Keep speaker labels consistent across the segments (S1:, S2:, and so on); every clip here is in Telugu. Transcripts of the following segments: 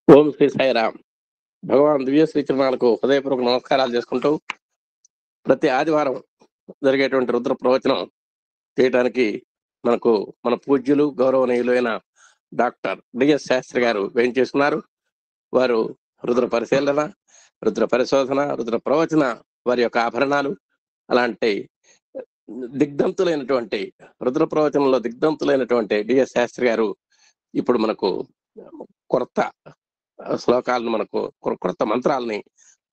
S1: ఓం శ్రీ సాయిరామ్. భగవాన్ దివ్య శ్రీచరణాలకు హృదయపూర్వక నమస్కారాలు చేసుకుంటూ ప్రతి ఆదివారం జరిగేటువంటి రుద్ర ప్రవచనం చేయడానికి మన పూజ్యులు గౌరవనీయులైన డాక్టర్ డిఎస్ శాస్త్రి గారు వేయించేస్తున్నారు. వారు రుద్ర పరిశీలన, రుద్ర పరిశోధన, రుద్ర ప్రవచన, వారి యొక్క ఆభరణాలు, అలాంటి దిగ్ధంతులైనటువంటి రుద్ర ప్రవచనంలో దిగ్ధంతులైనటువంటి డిఎస్ శాస్త్రి గారు ఇప్పుడు మనకు కొత్త శ్లోకాలను, మనకు కొత్త మంత్రాలని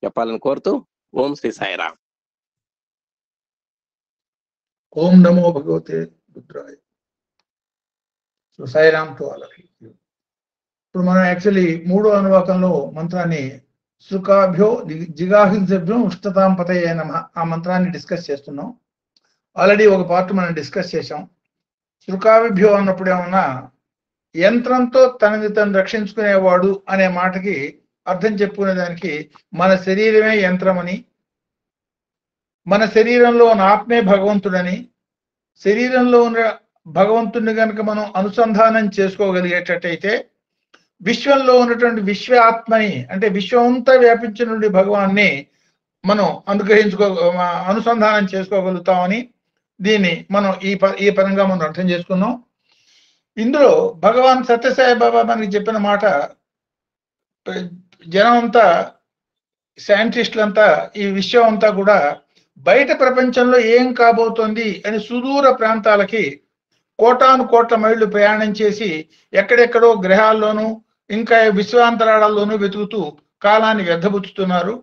S1: చెప్పాలని కోరుతూ ఓం శ్రీ సాయిరామ్.
S2: ఓం నమో భగవతే రుద్రాయ. So Sairam to all of you. ఇప్పుడు మనం యాక్చువల్లీ మూడో అనువాకంలో మంత్రాన్ని సుఖాభ్యో జిగాహింసభ్యం ఉష్ణతాం పతయే నమః ఆ మంత్రాన్ని డిస్కస్ చేస్తున్నాం. ఆల్రెడీ ఒక పార్ట్ మనం డిస్కస్ చేసాం. సుఖాభిభ్యో అన్నప్పుడు ఏమన్నా యంత్రంతో తనని తను రక్షించుకునేవాడు అనే మాటకి అర్థం చెప్పుకునే దానికి మన శరీరమే యంత్రమని, మన శరీరంలో ఉన్న ఆత్మే భగవంతుడని, శరీరంలో ఉన్న భగవంతుడిని కనుక మనం అనుసంధానం చేసుకోగలిగేటట్టయితే విశ్వంలో ఉన్నటువంటి విశ్వాత్మని, అంటే విశ్వమంతా వ్యాపించినటువంటి భగవాన్ని మనం అనుసంధానం చేసుకోగలుగుతామని దీన్ని మనం ఈ పరంగా మనం అర్థం చేసుకున్నాం. ఇందులో భగవాన్ సత్యసాయి బాబా మనకి చెప్పిన మాట, జనం అంతా, సైంటిస్టులంతా, ఈ విశ్వం అంతా కూడా బయట ప్రపంచంలో ఏం కాబోతోంది అని సుదూర ప్రాంతాలకి కోటాను కోట్ల మైళ్ళు ప్రయాణం చేసి ఎక్కడెక్కడో గ్రహాల్లోనూ ఇంకా విశ్వాంతరాళాల్లోనూ వెతుకుతూ కాలాన్ని వ్యర్థపుచ్చుతున్నారు.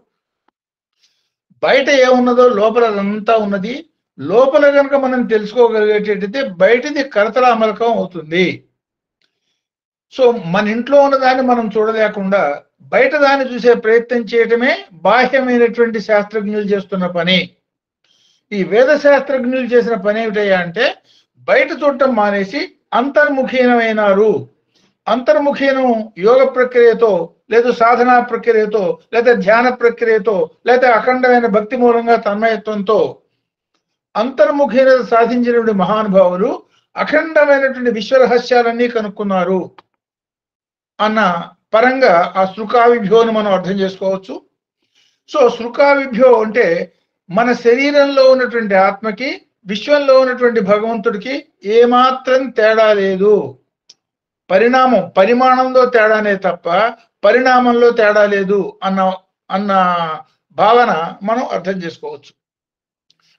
S2: బయట ఏమున్నదో లోపల అదంతా ఉన్నది. లోపల కనుక మనం తెలుసుకోగలిగేటట్టయితే బయటది కరతలామలకం అవుతుంది. సో మన ఇంట్లో ఉన్నదాన్ని మనం చూడలేకుండా బయట దాన్ని చూసే ప్రయత్నం చేయటమే బాహ్యమైనటువంటి శాస్త్రజ్ఞులు చేస్తున్న పని. ఈ వేద శాస్త్రజ్ఞులు చేసిన పని ఏమిటయ్యా అంటే బయట చూడటం మానేసి అంతర్ముఖీనమైనారు. అంతర్ముఖీనం యోగ ప్రక్రియతో, లేదా సాధనా ప్రక్రియతో, లేదా ధ్యాన ప్రక్రియతో, లేదా అఖండమైన భక్తి మూలంగా తన్మయత్వంతో అంతర్ముఖీనత సాధించినటువంటి మహానుభావులు అఖండమైనటువంటి విశ్వరహస్యాలన్నీ కనుక్కున్నారు అన్న పరంగా ఆ శృకావిభ్యోని మనం అర్థం చేసుకోవచ్చు. సో శృకావిభ్యో అంటే మన శరీరంలో ఉన్నటువంటి ఆత్మకి విశ్వంలో ఉన్నటువంటి భగవంతుడికి ఏమాత్రం తేడా లేదు. పరిమాణంలో తేడానే తప్ప పరిణామంలో తేడా లేదు అన్న భావన మనం అర్థం చేసుకోవచ్చు.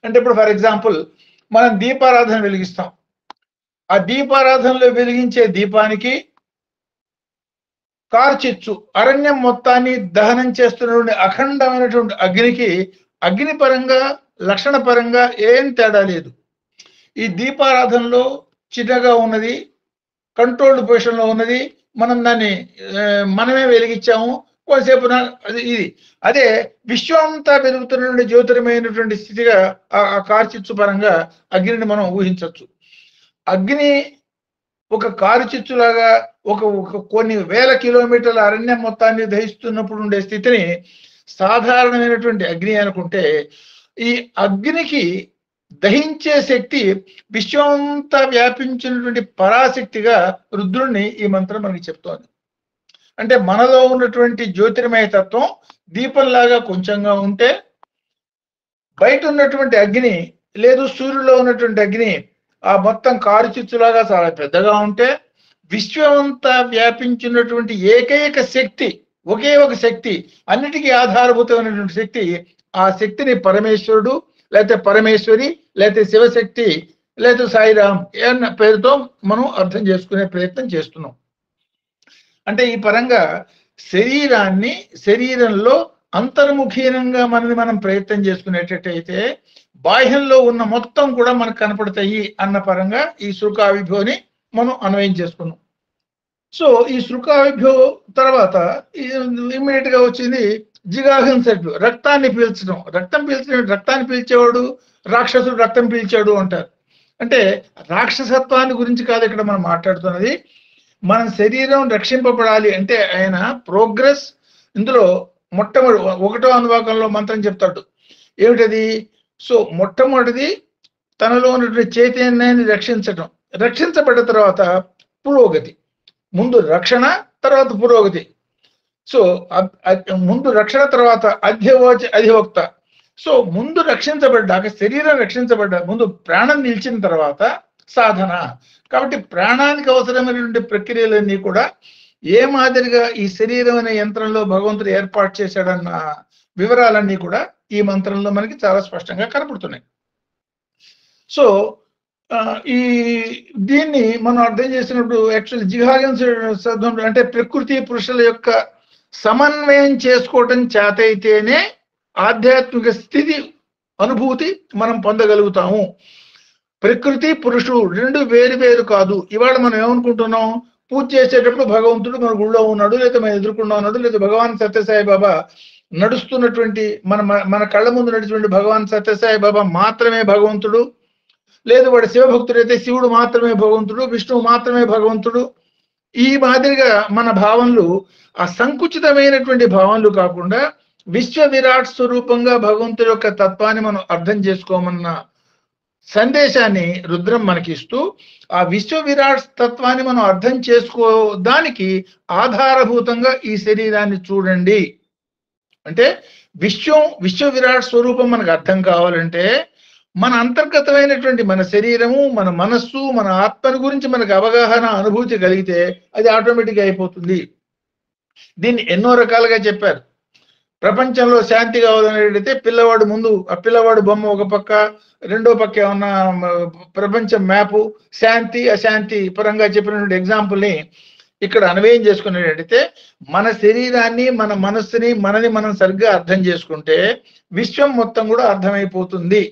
S2: అంటే ఇప్పుడు ఫర్ ఎగ్జాంపుల్ మనం దీపారాధన వెలిగిస్తాం. ఆ దీపారాధనలో వెలిగించే దీపానికి కార్చిచ్చు అరణ్యం మొత్తాన్ని దహనం చేస్తున్నటువంటి అఖండమైనటువంటి అగ్నికి అగ్ని పరంగా, లక్షణ పరంగా ఏం తేడా లేదు. ఈ దీపారాధనలో చిన్నగా ఉన్నది, కంట్రోల్డ్ పొజిషన్లో ఉన్నది, మనం దాన్ని మనమే వెలిగించాము కొంతసేపు. ఇది అదే విశ్వమంతా పెరుగుతున్నటువంటి జ్యోతిర్మయమైనటువంటి స్థితిగా ఆ కార్చిచ్చు పరంగా అగ్నిని మనం ఊహించవచ్చు. అగ్ని ఒక కారుచిచ్చులాగా ఒక కొన్ని వేల కిలోమీటర్ల అరణ్యం మొత్తాన్ని దహిస్తున్నప్పుడు ఉండే స్థితిని సాధారణమైనటువంటి అగ్ని అనుకుంటే, ఈ అగ్నికి దహించే శక్తి విశ్వమంతా వ్యాపించినటువంటి పరాశక్తిగా రుద్రుణ్ణి ఈ మంత్రం మనకి చెప్తోంది. అంటే మనలో ఉన్నటువంటి జ్యోతిర్మయ తత్వం దీపంలాగా కొంచెంగా ఉంటే, బయట ఉన్నటువంటి అగ్ని లేదు సూర్యులో ఉన్నటువంటి అగ్ని ఆ మొత్తం కారుచిచ్చులాగా చాలా పెద్దగా ఉంటే, విశ్వమంతా వ్యాపించినటువంటి ఏకైక శక్తి, ఒకే ఒక శక్తి, అన్నిటికీ ఆధారభూతమైనటువంటి శక్తి, ఆ శక్తిని పరమేశ్వరుడు లేకపోతే పరమేశ్వరి లేకపోతే శివశక్తి లేకపోతే సాయిరామ్ అన్న పేరుతో మనం అర్థం చేసుకునే ప్రయత్నం చేస్తున్నాం. అంటే ఈ పరంగా శరీరంలో అంతర్ముఖీనంగా మనం ప్రయత్నం చేసుకునేటట్టయితే బాహ్యంలో ఉన్న మొత్తం కూడా మనకు కనపడతాయి అన్న పరంగా ఈ శృకావిభ్యోని మనం అన్వయం చేసుకున్నాం. సో ఈ శృకావిభ్యో తర్వాత ఇమ్మీడియట్ గా వచ్చింది జిగాహింసభ్యో, రక్తాన్ని పీల్చడం. రక్తాన్ని పీల్చేవాడు రాక్షసుడు రక్తం పీల్చాడు అంటారు. అంటే రాక్షసత్వాన్ని గురించి కాదు ఇక్కడ మనం మాట్లాడుతున్నది. మన శరీరం రక్షింపబడాలి అంటే ఆయన ప్రోగ్రెస్. ఇందులో మొట్టమొదటి 1వ అనువాకంలో మంత్రం చెప్తాడు ఏమిటది. సో మొట్టమొదటిది తనలో ఉన్నటువంటి చైతన్యాన్ని రక్షించడం. రక్షించబడిన తర్వాత పురోగతి. ముందు రక్షణ, తర్వాత పురోగతి. సో ముందు రక్షణ తర్వాత అధ్యవోచ అధివక్త. సో ముందు రక్షించబడ్డాక, శరీరం రక్షించబడ్డా ముందు ప్రాణం నిలిచిన తర్వాత సాధన. కాబట్టి ప్రాణానికి అవసరమైనటువంటి ప్రక్రియలన్నీ కూడా ఏ మాదిరిగా ఈ శరీరం అనే యంత్రంలో భగవంతుడు ఏర్పాటు చేశాడన్న వివరాలన్నీ కూడా ఈ మంత్రంలో మనకి చాలా స్పష్టంగా కనపడుతున్నాయి. సో ఈ దీన్ని మనం అర్థం చేసినప్పుడు యాక్చువల్లీ జిహాగం అంటే ప్రకృతి పురుషుల యొక్క సమన్వయం చేసుకోవటం చేత అయితేనే ఆధ్యాత్మిక స్థితి అనుభూతి మనం పొందగలుగుతాము. ప్రకృతి పురుషుడు రెండు వేరు వేరు కాదు. ఇవాళ మనం ఏమనుకుంటున్నాం, పూజ చేసేటప్పుడు భగవంతుడు మన గుళ్ళో ఉన్నాడు, లేదా మనం ఎదుర్కొన్నా ఉన్నాడు, లేదా భగవాన్ సత్యసాయి బాబా నడుస్తున్నటువంటి మన కళ్ళ ముందు నడిచినటువంటి భగవాన్ సత్యసాయి బాబా మాత్రమే భగవంతుడు, లేదు వాడు శివభక్తుడైతే శివుడు మాత్రమే భగవంతుడు, విష్ణువు మాత్రమే భగవంతుడు. ఈ మాదిరిగా మన భావనలు ఆ సంకుచితమైనటువంటి భావనలు కాకుండా విశ్వ విరాట్ స్వరూపంగా భగవంతుడి యొక్క తత్వాన్ని మనం అర్థం చేసుకోమన్న సందేశాన్ని రుద్రం మనకిస్తూ, ఆ విశ్వ విరాట్ తత్వాన్ని మనం అర్థం చేసుకోవడానికి ఆధారభూతంగా ఈ శరీరాన్ని చూడండి. అంటే విశ్వ విరాట్ స్వరూపం మనకు అర్థం కావాలంటే మన అంతర్గతమైనటువంటి మన శరీరము, మన మనస్సు, మన ఆత్మని గురించి మనకు అవగాహన అనుభూతి కలిగితే అది ఆటోమేటిక్గా అయిపోతుంది. దీన్ని ఎన్నో రకాలుగా చెప్పారు. ప్రపంచంలో శాంతి కావాలనేటైతే పిల్లవాడు ముందు ఆ పిల్లవాడు బొమ్మ ఒక పక్క, రెండో పక్క ఏమన్నా ప్రపంచం మ్యాపు, శాంతి అశాంతి పరంగా చెప్పినటువంటి ఎగ్జాంపుల్ని ఇక్కడ అన్వయం చేసుకునేటైతే మన శరీరాన్ని, మన మనస్సుని, మనని మనం సరిగ్గా అర్థం చేసుకుంటే విశ్వం మొత్తం కూడా అర్థమైపోతుంది.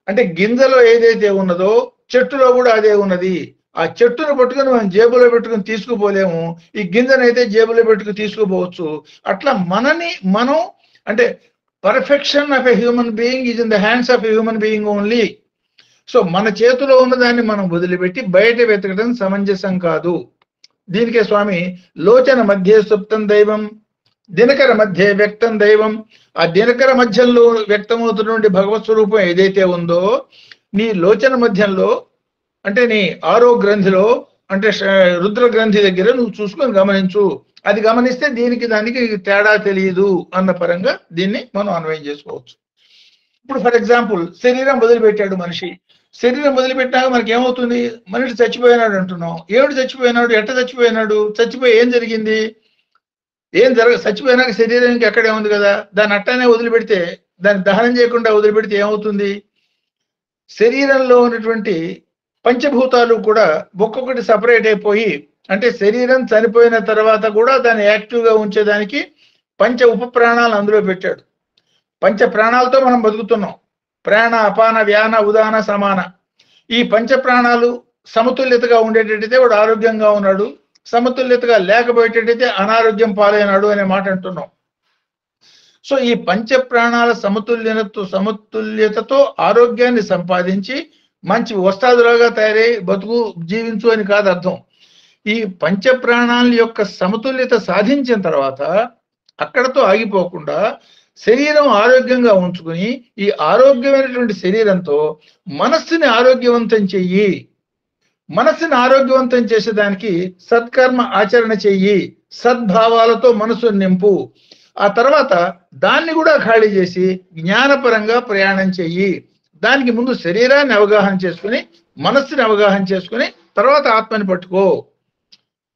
S2: అంటే గింజలో ఏదైతే ఉన్నదో చెట్టులో కూడా అదే ఉన్నది. ఆ చెట్టును పట్టుకుని మనం జేబులో పెట్టుకుని తీసుకుపోలేము, ఈ గింజనైతే జేబులో పెట్టుకుని తీసుకుపోవచ్చు. అట్లా మనం అంటే perfection of a human being is in the hands of a human being only. So మన చేతిలో ఉన్నదాన్ని మనం వదిలిపెట్టి బయట వెతకడం సమంజసం కాదు. దీనికే స్వామి లోచన మధ్య సుప్తం దైవం, దినకర మధ్య వ్యక్తం దైవం. ఆ దినకర మధ్యంలో వ్యక్తమవుతున్నటువంటి భగవత్ స్వరూపం ఏదైతే ఉందో నీ లోచన మధ్యంలో అంటే నీ ఆరో గ్రంథిలో అంటే రుద్ర గ్రంథి దగ్గర నువ్వు చూసుకొని గమనించు. అది గమనిస్తే దానికి తేడా తెలియదు అన్న పరంగా దీన్ని మనం అన్వయం చేసుకోవచ్చు. ఇప్పుడు ఫర్ ఎగ్జాంపుల్ శరీరం వదిలిపెట్టాడు మనిషి. శరీరం వదిలిపెట్టాక మనకి ఏమవుతుంది, మనిషి చచ్చిపోయినాడు అంటున్నాం. ఏమిటి చచ్చిపోయినాడు, ఎట్ట చచ్చిపోయినాడు, చచ్చిపోయి ఏం జరిగింది, చచ్చిపోయినాక శరీరానికి అక్కడే ఉంది కదా, దాన్ని అట్టానే వదిలిపెడితే, దాన్ని దహనం చేయకుండా వదిలిపెడితే ఏమవుతుంది, శరీరంలో ఉన్నటువంటి పంచభూతాలు కూడా ఒక్కొక్కటి సపరేట్ అయిపోయి, అంటే శరీరం చనిపోయిన తర్వాత కూడా దాన్ని యాక్టివ్గా ఉంచేదానికి పంచ ఉప ప్రాణాలు అందులో పెట్టాడు. పంచ ప్రాణాలతో మనం బతుకుతున్నాం. ప్రాణ అపాన వ్యాన ఉదాన సమాన. ఈ పంచ ప్రాణాలు సమతుల్యతగా ఉండేటట్టయితే వాడు ఆరోగ్యంగా ఉన్నాడు, సమతుల్యతగా లేకపోయేటట్టయితే అనారోగ్యం పాలైనాడు అనే మాట అంటున్నాం. సో ఈ పంచ ప్రాణాల సమతుల్యతతో ఆరోగ్యాన్ని సంపాదించి మంచి వస్తాదులాగా తయారై బతుకు జీవించు అని కాదు అర్థం. ఈ పంచ ప్రాణాల యొక్క సమతుల్యత సాధించిన తర్వాత అక్కడతో ఆగిపోకుండా శరీరం ఆరోగ్యంగా ఉంచుకుని ఈ ఆరోగ్యమైనటువంటి శరీరంతో మనస్సుని ఆరోగ్యవంతం చెయ్యి. మనస్సుని ఆరోగ్యవంతం చేసేదానికి సత్కర్మ ఆచరణ చెయ్యి, సద్భావాలతో మనసును నింపు. ఆ తర్వాత దాన్ని కూడా ఖాళీ చేసి జ్ఞానపరంగా ప్రయాణం చెయ్యి. దానికి ముందు శరీరాన్ని అవగాహన చేసుకుని మనస్సుని అవగాహన చేసుకుని తర్వాత ఆత్మని పట్టుకో.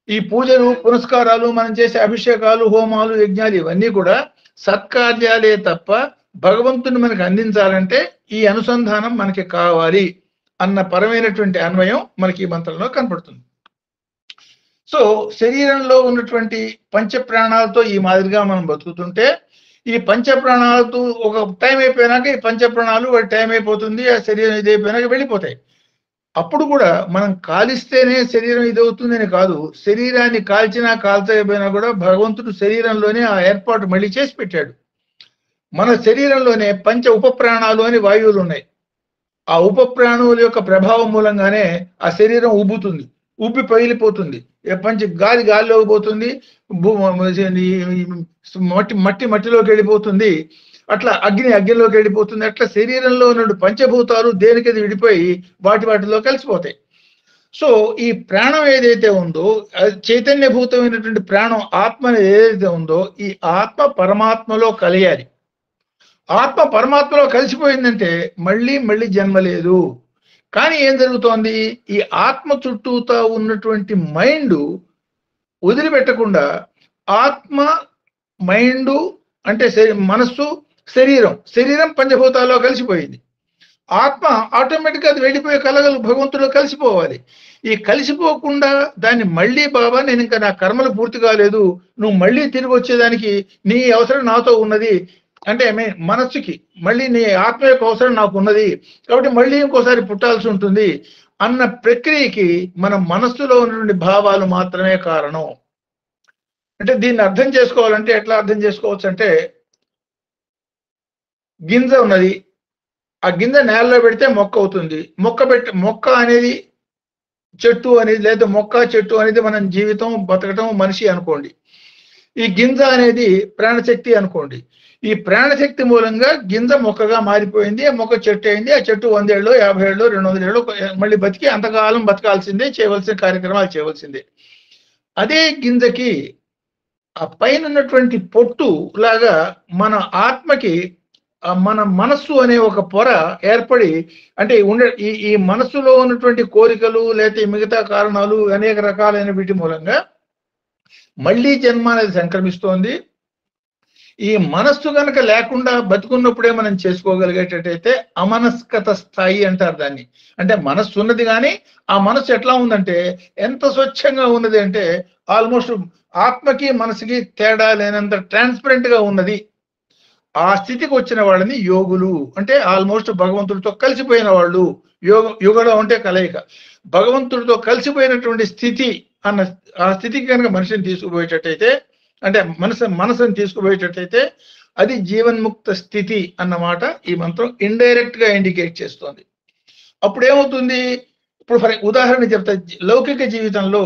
S2: ఈ పూజలు పునస్కారాలు మనం చేసే అభిషేకాలు హోమాలు యజ్ఞాలు ఇవన్నీ కూడా సత్కార్యాలే తప్ప భగవంతుని మనకు అందించాలంటే ఈ అనుసంధానం మనకి కావాలి అన్న పరమైనటువంటి అన్వయం మనకి ఈ మంత్రంలో కనపడుతుంది. సో శరీరంలో ఉన్నటువంటి పంచ ప్రాణాలతో ఈ మాదిరిగా మనం బతుకుతుంటే ఈ పంచ ప్రాణాలతో ఒక టైం అయిపోయినాక ఈ పంచ ప్రాణాలు వాటి టైం అయిపోతుంది, ఆ శరీరం ఇది అయిపోయినాక వెళ్ళిపోతాయి. అప్పుడు కూడా మనం కాలిస్తేనే శరీరం ఇదవుతుందని కాదు, శరీరాన్ని కాల్చినా కాల్చకపోయినా కూడా భగవంతుడు శరీరంలోనే ఆ ఏర్పాటు మళ్ళీ చేసి పెట్టాడు. మన శరీరంలోనే పంచ ఉప ప్రాణాలు అని వాయువులు ఉన్నాయి. ఆ ఉప ప్రాణువుల యొక్క ప్రభావం మూలంగానే ఆ శరీరం ఉబ్బుతుంది, ఉబ్బి పగిలిపోతుంది. గాలిలోకి పోతుంది, మట్టిలోకి వెళ్ళిపోతుంది, అట్లా అగ్నిలోకి వెళ్ళిపోతుంది. అట్లా శరీరంలో ఉన్న పంచభూతాలు దేనికది విడిపోయి వాటిలో కలిసిపోతాయి. సో ఈ ప్రాణం ఏదైతే ఉందో, చైతన్యభూతమైనటువంటి ప్రాణం ఆత్మ ఏదైతే ఉందో, ఈ ఆత్మ పరమాత్మలో కలియాలి. ఆత్మ పరమాత్మలో కలిసిపోయిందంటే మళ్ళీ మళ్ళీ జన్మ లేదు. కానీ ఏం జరుగుతోంది, ఈ ఆత్మ చుట్టూతా ఉన్నటువంటి మైండ్ వదిలిపెట్టకుండా ఆత్మ, మైండ్ అంటే మనస్సు, శరీరం పంచభూతాల్లో కలిసిపోయింది. ఆత్మ ఆటోమేటిక్గా అది వెళ్ళిపోయే కలగలు భగవంతుడు కలిసిపోవాలి. ఈ కలిసిపోకుండా దాన్ని మళ్ళీ బాబా నేను ఇంకా నా కర్మలు పూర్తి కాలేదు, నువ్వు మళ్ళీ తిరిగి వచ్చేదానికి నీ అవసరం నాతో ఉన్నది అంటే మనస్సుకి మళ్ళీ నీ ఆత్మ యొక్క అవసరం నాకు ఉన్నది కాబట్టి మళ్ళీ ఇంకోసారి పుట్టాల్సి ఉంటుంది అన్న ప్రక్రియకి మన మనస్సులో ఉన్నటువంటి భావాలు మాత్రమే కారణం. అంటే దీన్ని అర్థం చేసుకోవాలంటే ఎట్లా అర్థం చేసుకోవచ్చు అంటే, గింజ ఉన్నది, ఆ గింజ నేలలో పెడితే మొక్క అవుతుంది. మొక్క అనేది చెట్టు అనేది, లేదా మొక్క చెట్టు అనేది మనం జీవితం బతకటం మనిషి అనుకోండి. ఈ గింజ అనేది ప్రాణశక్తి అనుకోండి. ఈ ప్రాణశక్తి మూలంగా గింజ మొక్కగా మారిపోయింది, ఆ మొక్క చెట్టు అయింది. ఆ చెట్టు 100 ఏళ్ళు, 50 ఏళ్ళు, 200 ఏళ్ళు మళ్ళీ బతికి అంతకాలం బతకాల్సిందే, చేయవలసిన కార్యక్రమాలు చేయవలసిందే. అదే గింజకి ఆ పైన ఉన్నటువంటి పొట్టు లాగా మన ఆత్మకి మన మనస్సు అనే ఒక పొర ఏర్పడి, అంటే ఈ మనస్సులో ఉన్నటువంటి కోరికలు లేకపోతే మిగతా కారణాలు అనేక రకాలైన వీటి మూలంగా మళ్ళీ జన్మ అనేది సంక్రమిస్తోంది. ఈ మనస్సు కనుక లేకుండా బతుకున్నప్పుడే మనం చేసుకోగలిగేటట్టయితే అమనస్కత స్థాయి అంటారు దాన్ని. అంటే మనస్సు ఉన్నది కానీ ఆ మనస్సు ఎట్లా ఉందంటే, ఎంత స్వచ్ఛంగా ఉన్నది అంటే ఆల్మోస్ట్ ఆత్మకి మనసుకి తేడా లేనంత ట్రాన్స్పరెంట్ గా ఉన్నది. ఆ స్థితికి వచ్చిన వాళ్ళని యోగులు అంటే ఆల్మోస్ట్ భగవంతుడితో కలిసిపోయిన వాళ్ళు. యుగడం అంటే కలయిక, భగవంతుడితో కలిసిపోయినటువంటి స్థితి అన్న ఆ స్థితికి కనుక మనిషిని తీసుకుపోయేటట్టయితే, అంటే మనసుని తీసుకుపోయేటట్టయితే అది జీవన్ముక్త స్థితి అన్నమాట ఈ మంత్రం ఇండైరెక్ట్ గా ఇండికేట్ చేస్తోంది. అప్పుడు ఏమవుతుంది, ఇప్పుడు ఉదాహరణ చెప్తా, లౌకిక జీవితంలో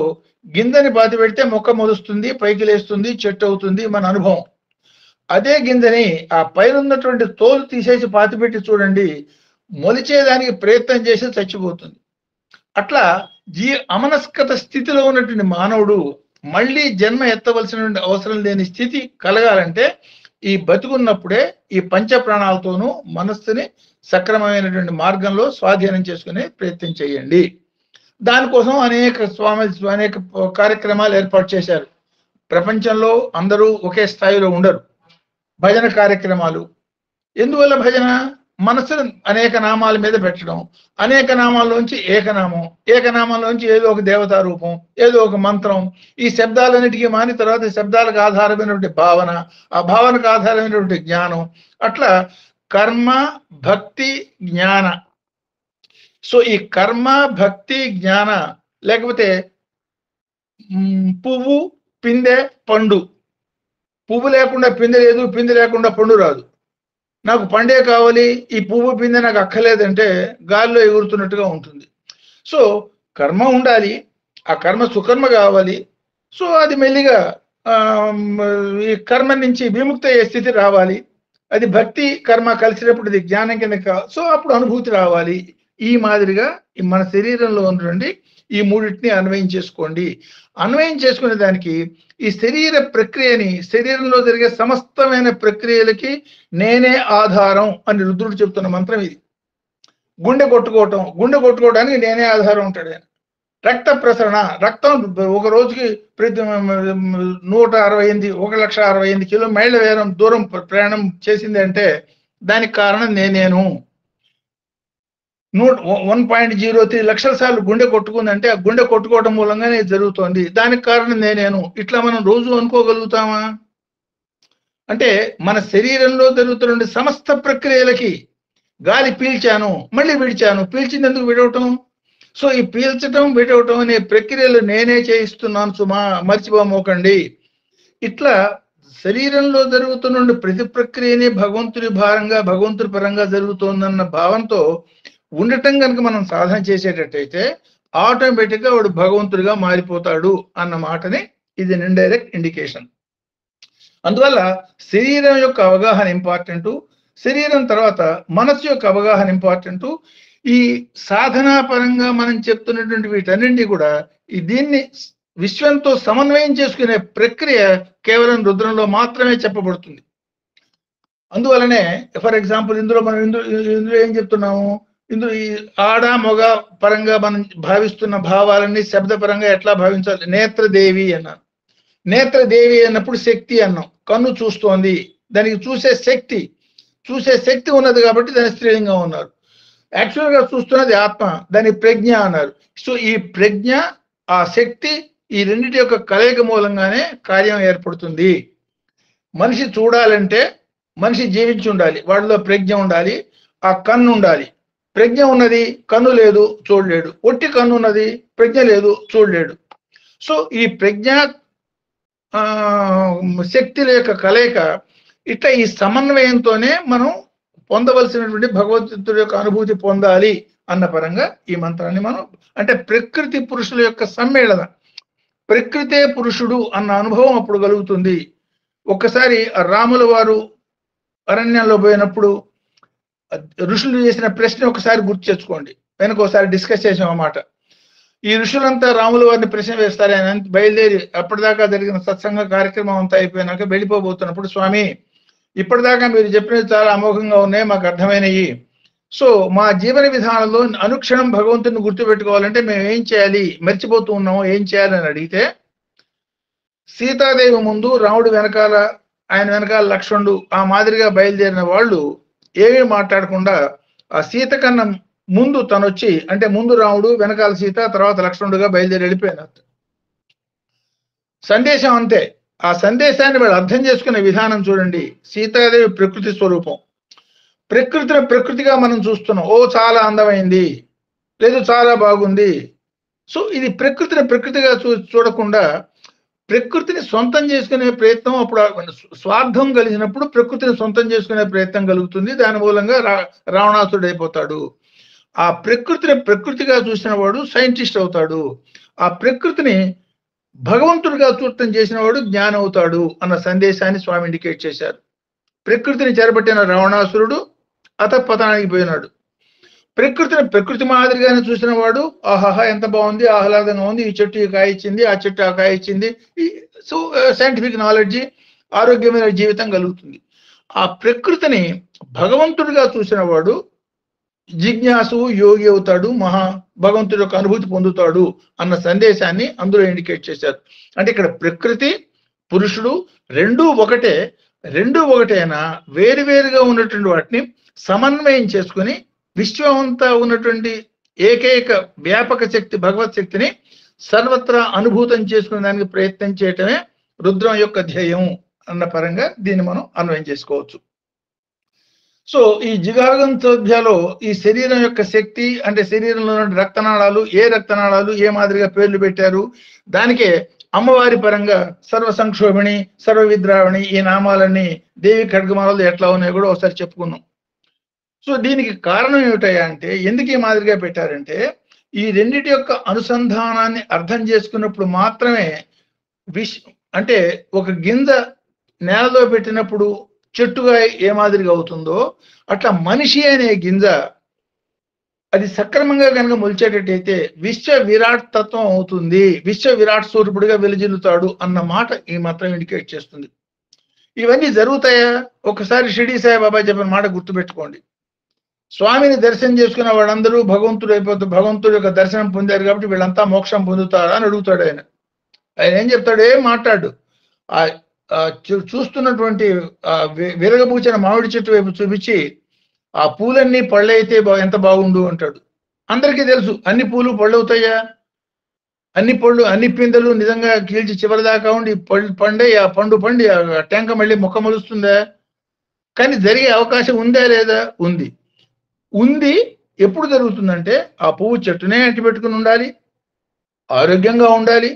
S2: గింజని బాతి పెడితే మొక్క మొలుస్తుంది, పైకి లేస్తుంది, చెట్టు అవుతుంది మన అనుభవం. అదే గింజని ఆ పైన ఉన్నటువంటి తోలు తీసేసి పాతిపెట్టి చూడండి, మొలిచేదానికి ప్రయత్నం చేసి చచ్చిపోతుంది. అట్లా అమనస్కత స్థితిలో ఉన్నటువంటి మానవుడు మళ్ళీ జన్మ ఎత్తవలసినటువంటి అవసరం లేని స్థితి కలగాలంటే ఈ బతుకున్నప్పుడే ఈ పంచ ప్రాణాలతోనూ మనస్సుని సక్రమమైనటువంటి మార్గంలో స్వాధీనం చేసుకునే ప్రయత్నం చేయండి. దానికోసం అనేక కార్యక్రమాలు ఏర్పాటు చేశారు. ప్రపంచంలో అందరూ ఒకే స్థాయిలో ఉండరు. భజన కార్యక్రమాలు, ఎందువల్ల భజన? మనస్సును అనేక నామాల మీద పెట్టడం, అనేక నామాల్లోంచి ఏకనామంలోంచి ఏదో ఒక దేవతా రూపం, ఏదో ఒక మంత్రం, ఈ శబ్దాలన్నిటికీ మాని తర్వాత శబ్దాలకు ఆధారమైనటువంటి భావన, ఆ భావనకు ఆధారమైనటువంటి జ్ఞానం, అట్లా కర్మ భక్తి జ్ఞాన. సో ఈ కర్మ భక్తి జ్ఞాన లేకపోతే పువ్వు పిందె పండు, పువ్వు లేకుండా పిందె లేదు, పిందె లేకుండా పండు రాదు. నాకు పండే కావాలి, ఈ పువ్వు పిందె నాకు అక్కర్లేదంటే గాలిలో ఎగురుతున్నట్టుగా ఉంటుంది. సో కర్మ ఉండాలి, ఆ కర్మ సుకర్మ కావాలి. సో అది మెల్లిగా ఈ కర్మ నుంచి విముక్త అయ్యే స్థితి రావాలి. అది భక్తి కర్మ కలిసినప్పుడు ఇది జ్ఞానం కింద, సో అప్పుడు అనుభూతి రావాలి. ఈ మాదిరిగా మన శరీరంలో ఉన్నటువంటి ఈ మూడింటిని అన్వయం చేసుకోండి. అన్వయం చేసుకునే దానికి ఈ శరీర ప్రక్రియని, శరీరంలో జరిగే సమస్తమైన ప్రక్రియలకి నేనే ఆధారం అని రుద్రుడు చెప్తున్న మంత్రం ఇది. గుండె కొట్టుకోవడానికి నేనే ఆధారం ఉంటాడు ఆయన. రక్త ప్రసరణ, రక్తం ఒక రోజుకి ప్రతి 1,68 కిలోమైళ్ళ దూరం ప్రయాణం చేసింది అంటే దానికి కారణం నేను. 1.03 లక్షల సార్లు గుండె కొట్టుకుందంటే ఆ గుండె కొట్టుకోవడం మూలంగానే జరుగుతోంది, దానికి కారణం నేను. ఇట్లా మనం రోజు అనుకోగలుగుతామా? అంటే మన శరీరంలో జరుగుతున్న సమస్త ప్రక్రియలకి గాలి పీల్చాను, మళ్ళీ విడిచాను, పీల్చింది ఎందుకు విడవటం? సో ఈ పీల్చటం విడవటం అనే ప్రక్రియలు నేనే చేయిస్తున్నాను సుమా, మర్చిపోమోకండి. ఇట్లా శరీరంలో జరుగుతున్న ప్రతి ప్రక్రియని భగవంతుడి భారంగా, భగవంతుడి పరంగా జరుగుతోందన్న భావంతో ఉండటం కనుక మనం సాధన చేసేటట్టయితే ఆటోమేటిక్ గా వాడు భగవంతుడిగా మారిపోతాడు అన్న మాటని ఇది ఇండైరెక్ట్ ఇండికేషన్. అందువల్ల శరీరం యొక్క అవగాహన ఇంపార్టెంట్, శరీరం తర్వాత మనస్సు యొక్క అవగాహన ఇంపార్టెంట్. ఈ సాధనా పరంగా మనం చెప్తున్నటువంటి వీటన్నింటినీ కూడా దీన్ని విశ్వంతో సమన్వయం చేసుకునే ప్రక్రియ కేవలం రుద్రంలో మాత్రమే చెప్పబడుతుంది. అందువలనే ఫర్ ఎగ్జాంపుల్ ఇందులో మనం ఇందులో ఏం చెప్తున్నాము, ఇందులో ఈ ఆడ మొగ పరంగా మనం భావిస్తున్న భావాలన్నీ శబ్దపరంగా ఎట్లా భావించాలి. నేత్రదేవి అన్నాను. నేత్రదేవి అన్నప్పుడు శక్తి అన్నాం. కన్ను చూస్తోంది, దానికి చూసే శక్తి ఉన్నది కాబట్టి దాని స్త్రీలింగం ఉన్నారు. యాక్చువల్ గా చూస్తున్నది ఆత్మ, దాని ప్రజ్ఞ అన్నారు. సో ఈ ప్రజ్ఞ, ఆ శక్తి, ఈ రెండింటి యొక్క కలయిక మూలంగానే కార్యం ఏర్పడుతుంది. మనిషి చూడాలంటే మనిషి జీవించి ఉండాలి, వాడిలో ప్రజ్ఞ ఉండాలి, ఆ కన్ను ఉండాలి. ప్రజ్ఞ ఉన్నది, కన్ను లేదు, చూడలేడు. ఒట్టి కన్ను ఉన్నది, ప్రజ్ఞ లేదు, చూడలేడు. సో ఈ ప్రజ్ఞ శక్తుల యొక్క కలయిక, ఇట్లా ఈ సమన్వయంతోనే మనం పొందవలసినటువంటి భగవంతుడి యొక్క అనుభూతి పొందాలి అన్న పరంగా ఈ మంత్రాన్ని మనం, అంటే ప్రకృతి పురుషుల యొక్క సమ్మేళన, ప్రకృతే పురుషుడు అన్న అనుభవం అప్పుడు కలుగుతుంది. ఒక్కసారి రాముల వారు అరణ్యంలో పోయినప్పుడు ఋషులు చేసిన ప్రశ్న ఒకసారి గుర్తు తెచ్చుకోండి. వెనక ఒకసారి డిస్కస్ చేసాం అన్నమాట. ఈ ఋషులంతా రాముల వారిని ప్రశ్న వేస్తారు. ఆయన బయలుదేరి అప్పటిదాకా జరిగిన సత్సంగ కార్యక్రమం అంతా అయిపోయినాక వెళ్ళిపోబోతున్నప్పుడు, స్వామి ఇప్పటిదాకా మీరు చెప్పినవి చాలా అమోఘంగా ఉన్నాయి, మాకు అర్థమైనవి. సో మా జీవన విధానంలో అనుక్షణం భగవంతుని గుర్తుపెట్టుకోవాలంటే మేము ఏం చేయాలి, మర్చిపోతూ ఉన్నాము, ఏం చేయాలని అడిగితే, సీతాదేవి ముందు రాముడు వెనకాల, ఆయన వెనకాల లక్ష్మణుడు, ఆ మాదిరిగా బయలుదేరిన వాళ్ళు ఏమీ మాట్లాడకుండా ఆ సీత కన్నా ముందు తను వచ్చి, అంటే ముందు రాముడు వెనకాల సీత తర్వాత లక్ష్మణుడుగా బయలుదేరి వెళ్ళిపోయినారు. సందేశం అంతే. ఆ సందేశాన్ని వాళ్ళు అర్థం చేసుకునే విధానం చూడండి. సీతాదేవి ప్రకృతి స్వరూపం, ప్రకృతిని ప్రకృతిగా మనం చూస్తున్నాం. ఓ చాలా అందమైంది, లేదు చాలా బాగుంది. సో ఇది ప్రకృతిని ప్రకృతిగా చూడకుండా ప్రకృతిని సొంతం చేసుకునే ప్రయత్నం, అప్పుడు స్వార్థం కలిగినప్పుడు ప్రకృతిని సొంతం చేసుకునే ప్రయత్నం కలుగుతుంది. దాని మూలంగా రావణాసురుడు అయిపోతాడు. ఆ ప్రకృతిని ప్రకృతిగా చూసిన వాడు సైంటిస్ట్ అవుతాడు. ఆ ప్రకృతిని భగవంతుడిగా చూడటం చేసిన వాడు జ్ఞానం అవుతాడు అన్న సందేశాన్ని స్వామి ఇండికేట్ చేశారు. ప్రకృతిని చెరబట్టిన రావణాసురుడు అతపతనానికి పోయినాడు. ప్రకృతిని ప్రకృతి మాదిరిగానే చూసిన వాడు, ఆహాహా ఎంత బాగుంది, ఆహ్లాదంగా ఉంది, ఈ చెట్టు ఈ కాయ ఇచ్చింది, ఆ చెట్టు ఆ కాయ ఇచ్చింది. సో సైంటిఫిక్ నాలెడ్జి, ఆరోగ్యమైన జీవితం కలుగుతుంది. ఆ ప్రకృతిని భగవంతుడిగా చూసిన వాడు జిజ్ఞాసు, యోగి అవుతాడు, భగవంతుడి యొక్క అనుభూతి పొందుతాడు అన్న సందేశాన్ని అందులో ఇండికేట్ చేశారు. అంటే ఇక్కడ ప్రకృతి పురుషుడు రెండూ ఒకటైనా వేరువేరుగా ఉన్నటువంటి వాటిని సమన్వయం చేసుకుని విశ్వమంతా ఉన్నటువంటి ఏకైక వ్యాపక శక్తి భగవత్ శక్తిని సర్వత్రా అనుభూతం చేసుకునే దానికి ప్రయత్నం చేయటమే రుద్రం యొక్క ధ్యేయం అన్న పరంగా దీన్ని మనం అన్వయం చేసుకోవచ్చు. సో ఈ జిగాగంతోధ్యాలో ఈ శరీరం యొక్క శక్తి, అంటే శరీరంలో ఉన్న రక్తనాళాలు, ఏ రక్తనాళాలు ఏ మాదిరిగా పేర్లు పెట్టారు, దానికే అమ్మవారి పరంగా సర్వ సంక్షోభిణి, సర్వ విద్రావణి, ఈ నామాలన్నీ దేవి ఖడ్గమాలలో ఎట్లా ఉన్నాయో కూడా ఒకసారి చెప్పుకున్నాం. సో దీనికి కారణం ఏమిటయ్యా అంటే, ఎందుకు ఈ మాదిరిగా పెట్టారంటే, ఈ రెండిటి యొక్క అనుసంధానాన్ని అర్థం చేసుకున్నప్పుడు మాత్రమే అంటే ఒక గింజ నేలలో పెట్టినప్పుడు చెట్టుగా ఏ మాదిరిగా అవుతుందో అట్లా మనిషి అనే గింజ అది సక్రమంగా కనుక మొలిచేటట్టయితే విశ్వ విరాట్ తత్వం అవుతుంది, విశ్వ విరాట్ స్వరూపుడిగా వెలుజిల్లుతాడు అన్న మాట ఈ మాత్రం ఇండికేట్ చేస్తుంది. ఇవన్నీ జరుగుతాయా? ఒకసారి షిరిడి సాయిబాబా చెప్పిన మాట గుర్తుపెట్టుకోండి. స్వామిని దర్శనం చేసుకున్న వాళ్ళందరూ భగవంతుడు అయిపోతారు, భగవంతుడి యొక్క దర్శనం పొందారు కాబట్టి వీళ్ళంతా మోక్షం పొందుతారా అని అడుగుతాడు ఆయన. ఆయన ఏం చెప్తాడు? ఏం మాట్లాడు. చూస్తున్నటువంటి విరగబూచిన మామిడి చెట్టు వైపు చూపించి, ఆ పూలన్నీ పళ్ళైతే ఎంత బాగుండు అంటాడు. అందరికీ తెలుసు అన్ని పూలు పళ్ళు అవుతాయా? అన్ని పళ్ళు, అన్ని పిందెలు నిజంగా కీల్చి చివరిదాకా ఉండి పండే ఆ పండు పండి ఆ టెంక మళ్ళీ మొక్క మొలుస్తుందా? కానీ జరిగే అవకాశం ఉందా లేదా? ఉంది. ఎప్పుడు జరుగుతుందంటే ఆ పువ్వు చెట్టునే అంటిపెట్టుకుని ఉండాలి, ఆరోగ్యంగా ఉండాలి,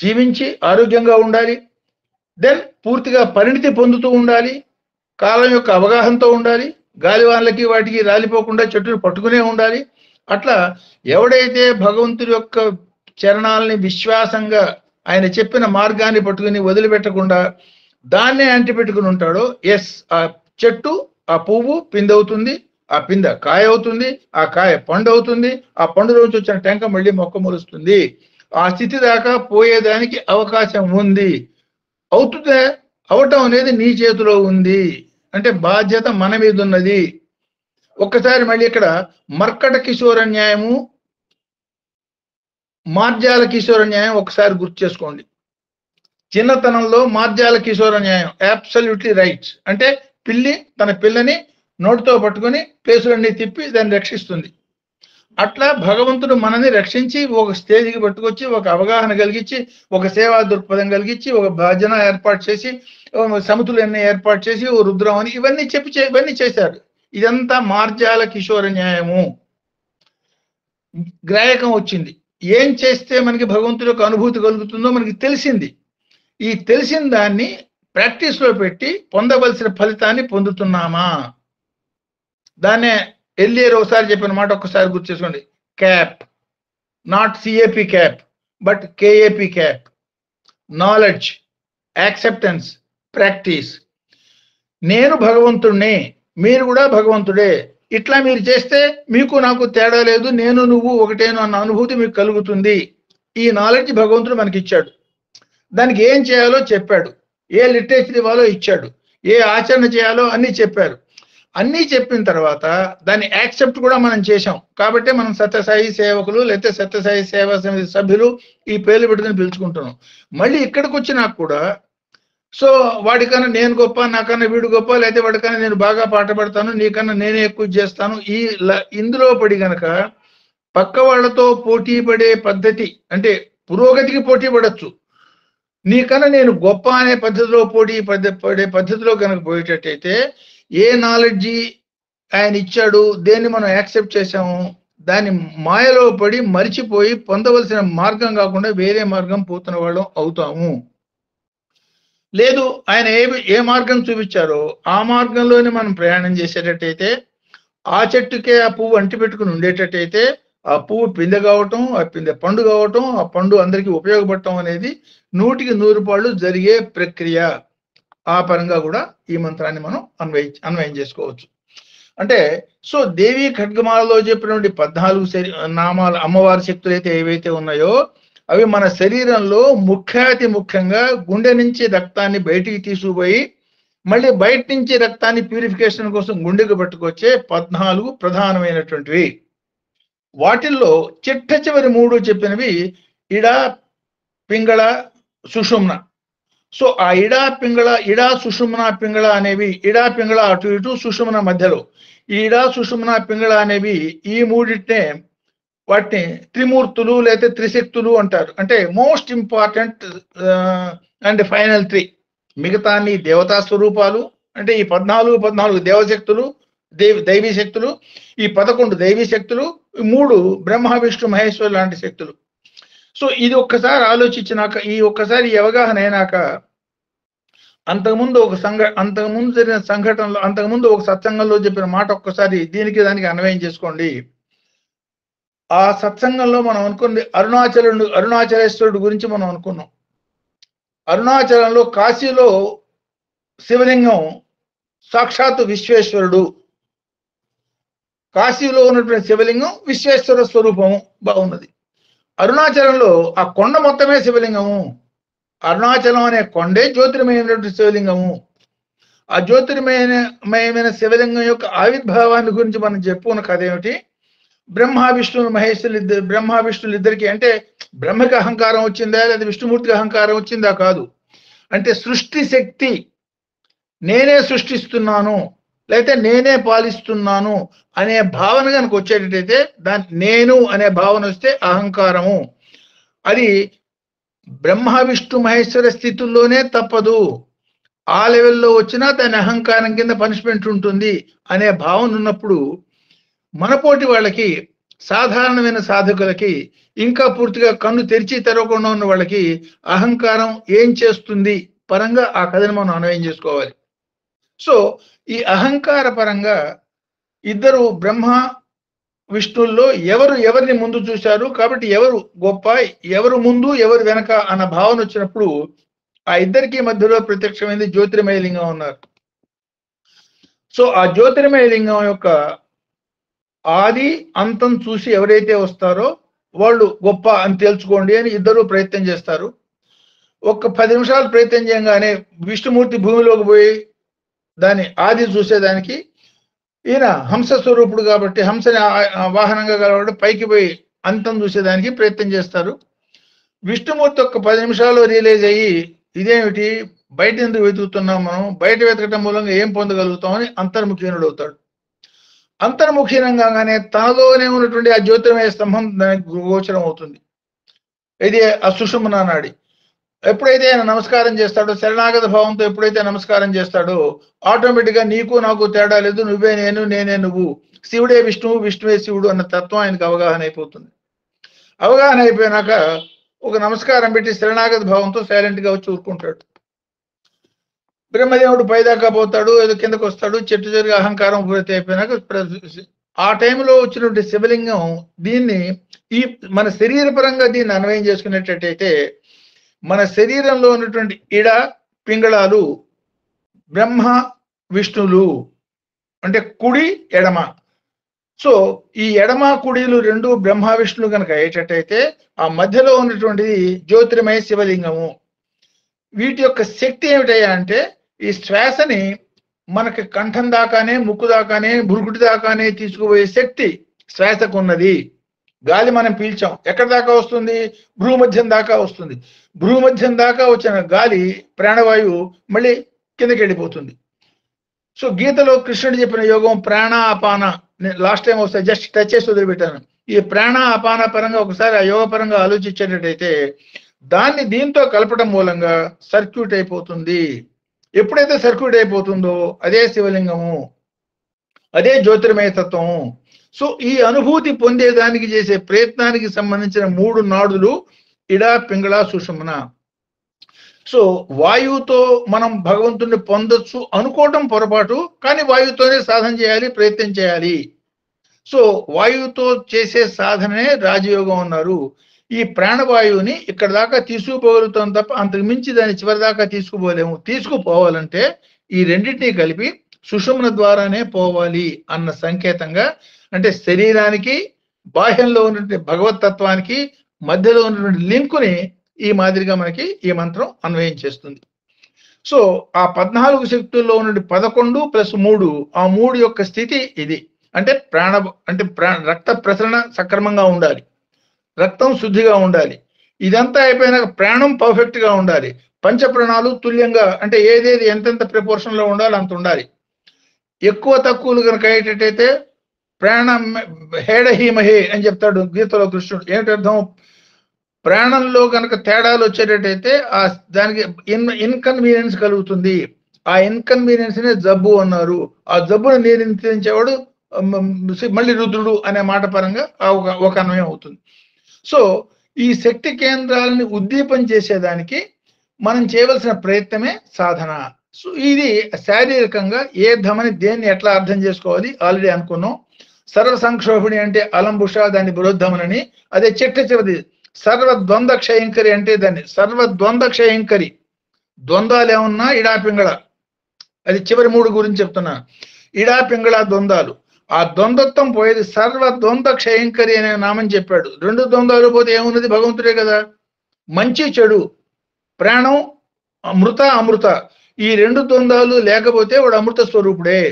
S2: జీవించి ఆరోగ్యంగా ఉండాలి, దెన్ పూర్తిగా పరిణితి పొందుతూ ఉండాలి, కాలం యొక్క అవగాహనతో ఉండాలి, గాలివాన్లకి వాటికి రాలిపోకుండా చెట్టును పట్టుకునే ఉండాలి. అట్లా ఎవడైతే భగవంతుడి యొక్క చరణాలని విశ్వాసంగా ఆయన చెప్పిన మార్గాన్ని పట్టుకుని వదిలిపెట్టకుండా దాన్నే అంటిపెట్టుకుని ఉంటాడో, ఎస్ ఆ చెట్టు, ఆ పువ్వు పిందవుతుంది, ఆ పిందె కాయ అవుతుంది, ఆ కాయ పండు అవుతుంది, ఆ పండులోంచి వచ్చిన టెంక మళ్ళీ మొక్క మొలుస్తుంది. ఆ స్థితి దాకా పోయేదానికి అవకాశం ఉంది. అవుతుందే, అవటం అనేది నీ చేతిలో ఉంది. అంటే బాధ్యత మన మీద ఉన్నది. ఒక్కసారి మళ్ళీ ఇక్కడ మర్కట కిశోర న్యాయము, మార్జాల కిశోర న్యాయం ఒకసారి గుర్తు చేసుకోండి. చిన్నతనంలో మార్జాల కిశోర న్యాయం అబ్సల్యూట్లీ రైట్. అంటే పిల్లి తన పిల్లని నోటితో పట్టుకొని ప్లేసులన్నీ తిప్పి దాన్ని రక్షిస్తుంది. అట్లా భగవంతుడు మనని రక్షించి ఒక స్టేజ్కి పట్టుకొచ్చి ఒక అవగాహన కలిగించి ఒక సేవా దృక్పథం కలిగించి ఒక భజన ఏర్పాటు చేసి సమితులన్నీ ఏర్పాటు చేసి ఓ రుద్రం అని ఇవన్నీ ఇవన్నీ చేశారు. ఇదంతా మార్జాల కిశోర న్యాయము. గ్రాయకం వచ్చింది. ఏం చేస్తే మనకి భగవంతుడి యొక్క అనుభూతి కలుగుతుందో మనకి తెలిసింది. ఈ తెలిసిన దాన్ని ప్రాక్టీస్ లో పెట్టి పొందవలసిన ఫలితాన్ని పొందుతున్నామా? దాన్నే ఎర్లియర్ ఒకసారి చెప్పిన మాట ఒక్కసారి గుర్తు చేసుకోండి. Cap, not CAP cap but KAP cap. Knowledge, acceptance, practice. నేను భగవంతుణ్ణి, మీరు కూడా భగవంతుడే. ఇట్లా మీరు చేస్తే మీకు నాకు తేడా లేదు, నేను నువ్వు ఒకటేను అన్న అనుభూతి మీకు కలుగుతుంది. ఈ నాలెడ్జ్ భగవంతుడు మనకి ఇచ్చాడు. దానికి ఏం చేయాలో చెప్పాడు, ఏ లిటరేచర్ ఇవ్వాలో ఇచ్చాడు, ఏ ఆచరణ చేయాలో అన్నీ చెప్పారు. అన్నీ చెప్పిన తర్వాత దాన్ని యాక్సెప్ట్ కూడా మనం చేశాం. కాబట్టి మనం సత్యసాయి సేవకులు లేకపోతే సత్యసాయి సేవా సమితి సభ్యులు ఈ పేర్లు పెట్టుకుని పిలుచుకుంటున్నాం. మళ్ళీ ఇక్కడికి వచ్చినా కూడా సో వాడికన్నా నేను గొప్ప, నాకన్నా వీడు గొప్ప, లేకపోతే వాడికన్నా నేను బాగా పాట పడతాను, నీకన్నా నేనే ఎక్కువ చేస్తాను, ఇందులో పడి గనక పక్క వాళ్ళతో పోటీ పడే పద్ధతి, అంటే పురోగతికి పోటీ పడచ్చు, నీకన్నా నేను గొప్ప అనే పద్ధతిలో పడే పద్ధతిలో కనుక పోయేటట్టయితే ఏ నాలెడ్జి ఆయన ఇచ్చాడు, దేన్ని మనం యాక్సెప్ట్ చేసాము, దాని మాయలో పడి మరిచిపోయి పొందవలసిన మార్గం కాకుండా వేరే మార్గం పోతున్న వాళ్ళం అవుతాము. లేదు, ఆయన ఏ మార్గం చూపించారో ఆ మార్గంలోనే మనం ప్రయాణం చేసేటట్టయితే, ఆ చెట్టుకే ఆ పువ్వు అంటి పెట్టుకుని ఉండేటట్టయితే, ఆ పువ్వు పిందె కావటం, ఆ పిందె పండు కావటం, ఆ పండు అందరికీ ఉపయోగపడటం అనేది 100కి 100 పాళ్ళు జరిగే ప్రక్రియ. ఆ పరంగా కూడా ఈ మంత్రాన్ని మనం అన్వయం చేసుకోవచ్చు. అంటే సో దేవి ఖడ్గమాలలో చెప్పినటువంటి 14 నామాలు, అమ్మవారి శక్తులు అయితే ఏవైతే ఉన్నాయో అవి మన శరీరంలో ముఖ్యాతి ముఖ్యంగా గుండె నుంచి రక్తాన్ని బయటికి తీసుకుపోయి మళ్ళీ బయట నుంచి రక్తాన్ని ప్యూరిఫికేషన్ కోసం గుండెకు పట్టుకొచ్చే 14 ప్రధానమైనటువంటివి. వాటిల్లో చిట్ట చివరి 3 చెప్పినవి ఇడ, పింగళ, సుషుమ్న. సో ఆ ఇడా సుషుమ్న పింగళ అనేవి, ఇడా పింగళ అటు ఇటు, సుషుమ్న మధ్యలో. ఈ ఇడా సుషుమ్న పింగళ అనేవి ఈ మూడిటినే వాటిని త్రిమూర్తులు లేదా త్రిశక్తులు అంటారు. అంటే మోస్ట్ ఇంపార్టెంట్ అండ్ ఫైనల్ 3. మిగతా దేవతా స్వరూపాలు. అంటే ఈ 14 దేవశక్తులు, దైవీ శక్తులు, ఈ 11 దైవీ శక్తులు, 3 బ్రహ్మ విష్ణు మహేశ్వరు లాంటి శక్తులు. సో ఇది ఒక్కసారి ఆలోచించినాక, ఈ ఒక్కసారి అవగాహన అయినాక, అంతకుముందు జరిగిన సంఘటనలో, అంతకుముందు ఒక సత్సంగంలో చెప్పిన మాట ఒక్కసారి దానికి అన్వయం చేసుకోండి. ఆ సత్సంగంలో మనం అనుకుంది అరుణాచలేశ్వరుడు గురించి మనం అనుకున్నాం. అరుణాచలంలో, కాశీలో శివలింగం సాక్షాత్తు విశ్వేశ్వరుడు. కాశీలో ఉన్నటువంటి శివలింగం విశ్వేశ్వర స్వరూపము. బాగున్నది. అరుణాచలంలో ఆ కొండ మొత్తమే శివలింగము. అరుణాచలం అనే కొండే జ్యోతిర్మయమైనటువంటి శివలింగము. ఆ జ్యోతిర్మయమైన శివలింగం యొక్క ఆవిర్భావాన్ని గురించి మనం చెప్పుకున్న కథ ఏమిటి? బ్రహ్మ విష్ణులు ఇద్దరికి, అంటే బ్రహ్మకి అహంకారం వచ్చిందా లేదా విష్ణుమూర్తికి అహంకారం వచ్చిందా? కాదు. అంటే సృష్టి శక్తి, నేనే సృష్టిస్తున్నాను లేకపోతే నేనే పాలిస్తున్నాను అనే భావన కనుక వచ్చేటట్టయితే, దాని నేను అనే భావన వస్తే అహంకారము. అది బ్రహ్మ విష్ణు మహేశ్వర స్థితుల్లోనే తప్పదు. ఆ లెవెల్లో వచ్చినా దాని అహంకారం కింద పనిష్మెంట్ ఉంటుంది అనే భావన ఉన్నప్పుడు, మనపోటి వాళ్ళకి, సాధారణమైన సాధకులకి, ఇంకా పూర్తిగా కన్ను తెరిచి తెరవకుండా ఉన్న వాళ్ళకి అహంకారం ఏం చేస్తుంది పరంగా ఆ కథను మనం అన్వయం చేసుకోవాలి. సో ఈ అహంకార పరంగా ఇద్దరు బ్రహ్మ విష్ణుల్లో ఎవరిని ముందు చూశారు, కాబట్టి ఎవరు గొప్ప, ఎవరు ముందు ఎవరు వెనక అన్న భావన వచ్చినప్పుడు ఆ ఇద్దరికి మధ్యలో ప్రత్యక్షమైంది జ్యోతిర్మయ లింగం ఉన్నారు. సో ఆ జ్యోతిర్మయ లింగం యొక్క ఆది అంతం చూసి ఎవరైతే వస్తారో వాళ్ళు గొప్ప అని తేల్చుకోండి అని ఇద్దరు ప్రయత్నం చేస్తారు. ఒక్క 10 నిమిషాలు ప్రయత్నం చేయగానే విష్ణుమూర్తి భూమిలోకి పోయి దాని ఆది చూసేదానికి, ఈయన హంస స్వరూపుడు కాబట్టి హంసని వాహనంగా కాబట్టి పైకి పోయి అంతం చూసేదానికి ప్రయత్నం చేస్తారు. విష్ణుమూర్తి ఒక్క 10 నిమిషాల్లో రియలైజ్ అయ్యి ఇదేమిటి, బయట ఎందుకు వెతుకుతున్నాం, మనం బయట వెతకటం మూలంగా ఏం పొందగలుగుతామని అంతర్ముఖీనుడు అవుతాడు. అంతర్ముఖీనంగానే తనలోనే ఉన్నటువంటి ఆ జ్యోతిర్మయ స్తంభం దానికి గోచరం అవుతుంది. ఇది ఆ సుషుమ్నా నాడి. ఎప్పుడైతే ఆయన నమస్కారం చేస్తాడో, శరణాగత భావంతో ఎప్పుడైతే నమస్కారం చేస్తాడో ఆటోమేటిక్ గా నీకు నాకు తేడా లేదు, నువ్వే నేను, నేనే నువ్వు, శివుడే విష్ణువు, విష్ణువే శివుడు అన్న తత్వం ఆయనకు అవగాహన అయిపోతుంది. అవగాహన అయిపోయినాక ఒక నమస్కారం పెట్టి శరణాగత భావంతో సైలెంట్ గా వచ్చి ఊరుకుంటాడు. బ్రహ్మదేవుడు పైదాకా పోతాడు, ఏదో కిందకు వస్తాడు, చెట్టు జరిగి అహంకారం పూర్తి అయిపోయినాక ఆ టైంలో వచ్చినటువంటి శివలింగం దీన్ని ఈ మన శరీర పరంగా దీన్ని అన్వయం చేసుకునేటట్టయితే మన శరీరంలో ఉన్నటువంటి ఇడ పింగళాలు బ్రహ్మ విష్ణులు అంటే కుడి ఎడమ. సో ఈ ఎడమ కుడిలు రెండు బ్రహ్మ విష్ణులు కనుక అయ్యేటట్టయితే ఆ మధ్యలో ఉన్నటువంటిది జ్యోతిర్మయ శివలింగము. వీటి యొక్క శక్తి ఏమిటయ్యా అంటే ఈ శ్వాసని మనకి కంఠం దాకానే, ముక్కు దాకానే, బురుగుటి దాకానే తీసుకుపోయే శక్తి శ్వాసకు ఉన్నది. గాలి మనం పీల్చాం, ఎక్కడి దాకా వస్తుంది, భ్రూమధ్యం దాకా వస్తుంది. భ్రూమధ్యం దాకా వచ్చిన గాలి ప్రాణవాయువు మళ్ళీ కిందకి వెళ్ళిపోతుంది. సో గీతలో కృష్ణుడు చెప్పిన యోగం ప్రాణ అపాన, లాస్ట్ టైం వస్తే జస్ట్ టచ్ చేసి వదిలిపెట్టాను. ఈ ప్రాణ అపాన పరంగా ఒకసారి ఆ యోగ పరంగా ఆలోచించేటట్టయితే దాన్ని దీంతో కలపడం మూలంగా సర్క్యూట్ అయిపోతుంది. ఎప్పుడైతే సర్క్యూట్ అయిపోతుందో అదే శివలింగము, అదే జ్యోతిర్మయ తత్వము. సో ఈ అనుభూతి పొందేదానికి చేసే ప్రయత్నానికి సంబంధించిన 3 నాడులు ఇడ పింగళ సుషుమ్న. సో వాయువుతో మనం భగవంతుని పొందొచ్చు అనుకోవటం పొరపాటు, కానీ వాయువుతోనే సాధన చేయాలి, ప్రయత్నం చేయాలి. సో వాయువుతో చేసే సాధనే రాజయోగం అన్నారు. ఈ ప్రాణవాయువుని ఇక్కడ దాకా తీసుకుపోగలుగుతాం తప్ప అంతకు మించి దాన్ని చివరి దాకా తీసుకుపోలేము. తీసుకుపోవాలంటే ఈ రెండింటినీ కలిపి సుషుమ్న ద్వారానే పోవాలి అన్న సంకేతంగా, అంటే శరీరానికి బాహ్యంలో ఉన్నటువంటి భగవతత్వానికి మధ్యలో ఉన్నటువంటి లింకుని ఈ మాదిరిగా మనకి ఈ మంత్రం అన్వయం చేస్తుంది. సో ఆ 14 శక్తుల్లో ఉన్నటువంటి 11 + 3 ఆ 3 యొక్క స్థితి ఇది. అంటే రక్త ప్రసరణ సక్రమంగా ఉండాలి, రక్తం శుద్ధిగా ఉండాలి, ఇదంతా అయిపోయినాక ప్రాణం పర్ఫెక్ట్ గా ఉండాలి, పంచప్రాణాలు తుల్యంగా అంటే ఏదేది ఎంతెంత ప్రపోర్షన్ లో ఉండాలి అంత ఉండాలి. ఎక్కువ తక్కువలు కనుక అయ్యేటట్టయితే ప్రాణం హేడహీమహే అని చెప్తాడు గీతలో కృష్ణుడు. ఏమిటి అర్థం? ప్రాణంలో కనుక తేడాలు వచ్చేటట్టయితే ఆ దానికి ఇన్కన్వీనియన్స్ కలుగుతుంది. ఆ ఇన్కన్వీనియన్స్ నే జబ్బు అన్నారు. ఆ జబ్బును నియంత్రించేవాడు మళ్ళీ రుద్రుడు అనే మాట పరంగా ఒక అన్వయం అవుతుంది. సో ఈ శక్తి కేంద్రాలని ఉద్దీపన చేసేదానికి మనం చేయవలసిన ప్రయత్నమే సాధన. సో ఇది శారీరకంగా ఏ ధమని దేన్ని ఎట్లా అర్థం చేసుకోవాలి ఆల్రెడీ అనుకున్నాం. సర్వ సంక్షోభిణి అంటే అలంబుష, దాన్ని బృహద్ధమనని. అదే చిట్ట చివరిది సర్వద్వంద్వ క్షయంకరి అంటే దాన్ని సర్వద్వంద్వ క్షయంకరి. ద్వంద్వాలు ఏమన్నా ఇడా పింగళ, అది చివరి 3 గురించి చెప్తున్నా. ఇడా పింగళ ద్వంద్వాలు, ఆ ద్వంద్వత్వం పోయేది సర్వద్వంద్వ క్షయంకరి అనే నామం చెప్పాడు. 2 ద్వంద్వాలు పోతే ఏమున్నది? భగవంతుడే కదా. మంచి చెడు, ప్రాణం, మృత అమృత, ఈ 2 ద్వంద్వాలు లేకపోతే వాడు అమృత స్వరూపుడే.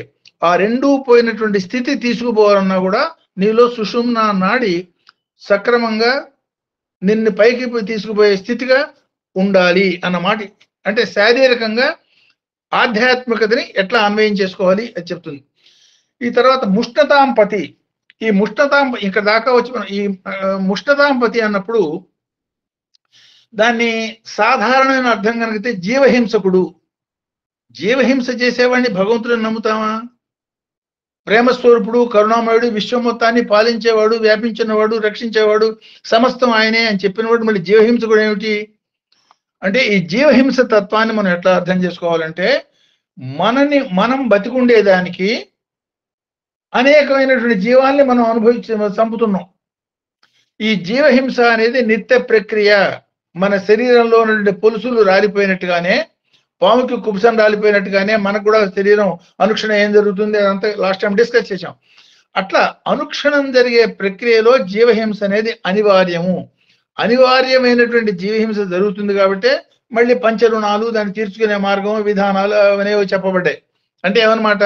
S2: ఆ 2 పోయినటువంటి స్థితి తీసుకుపోవాలన్నా కూడా నీలో సుషుమ్నా నాడి సక్రమంగా నిన్ను పైకి తీసుకుపోయే స్థితిగా ఉండాలి అన్నమాట. అంటే శారీరకంగా ఆధ్యాత్మికతని ఎట్లా అన్వయం చేసుకోవాలి అది చెప్తుంది. ఈ తర్వాత ముష్ణతాంపతి. ఈ ఇక్కడ దాకా వచ్చి మనం ఈ ముష్ణతాంపతి అన్నప్పుడు దాన్ని సాధారణమైన అర్థం కనుకైతే జీవహింసకుడు. జీవహింస చేసేవాడిని భగవంతుడిని నమ్ముతామా? ప్రేమస్వరూపుడు, కరుణామయుడు, విశ్వం మొత్తాన్ని పాలించేవాడు, వ్యాపించినవాడు, రక్షించేవాడు, సమస్తం ఆయనే అని చెప్పినవాడు మళ్ళీ జీవహింసకుడు ఏమిటి అంటే, ఈ జీవహింస తత్వాన్ని మనం ఎట్లా అర్థం చేసుకోవాలంటే, మనం బతికుండేదానికి అనేకమైనటువంటి జీవాల్ని మనం చంపుతున్నాం. ఈ జీవహింస అనేది నిత్య ప్రక్రియ. మన శరీరంలో ఉన్నటువంటి పొలుసులు రాలిపోయినట్టుగానే, పాముకి కుబుసం రాలిపోయినట్టుగానే మనకు కూడా శరీరం అనుక్షణం ఏం జరుగుతుంది అదంతా లాస్ట్ టైం డిస్కస్ చేశాం. అట్లా అనుక్షణం జరిగే ప్రక్రియలో జీవహింస అనేది అనివార్యమైనటువంటి జీవహింస జరుగుతుంది కాబట్టి మళ్ళీ పంచరుణాలు దాన్ని తీర్చుకునే మార్గం విధానాలు అనేవి చెప్పబడ్డాయి. అంటే ఏమన్నమాట,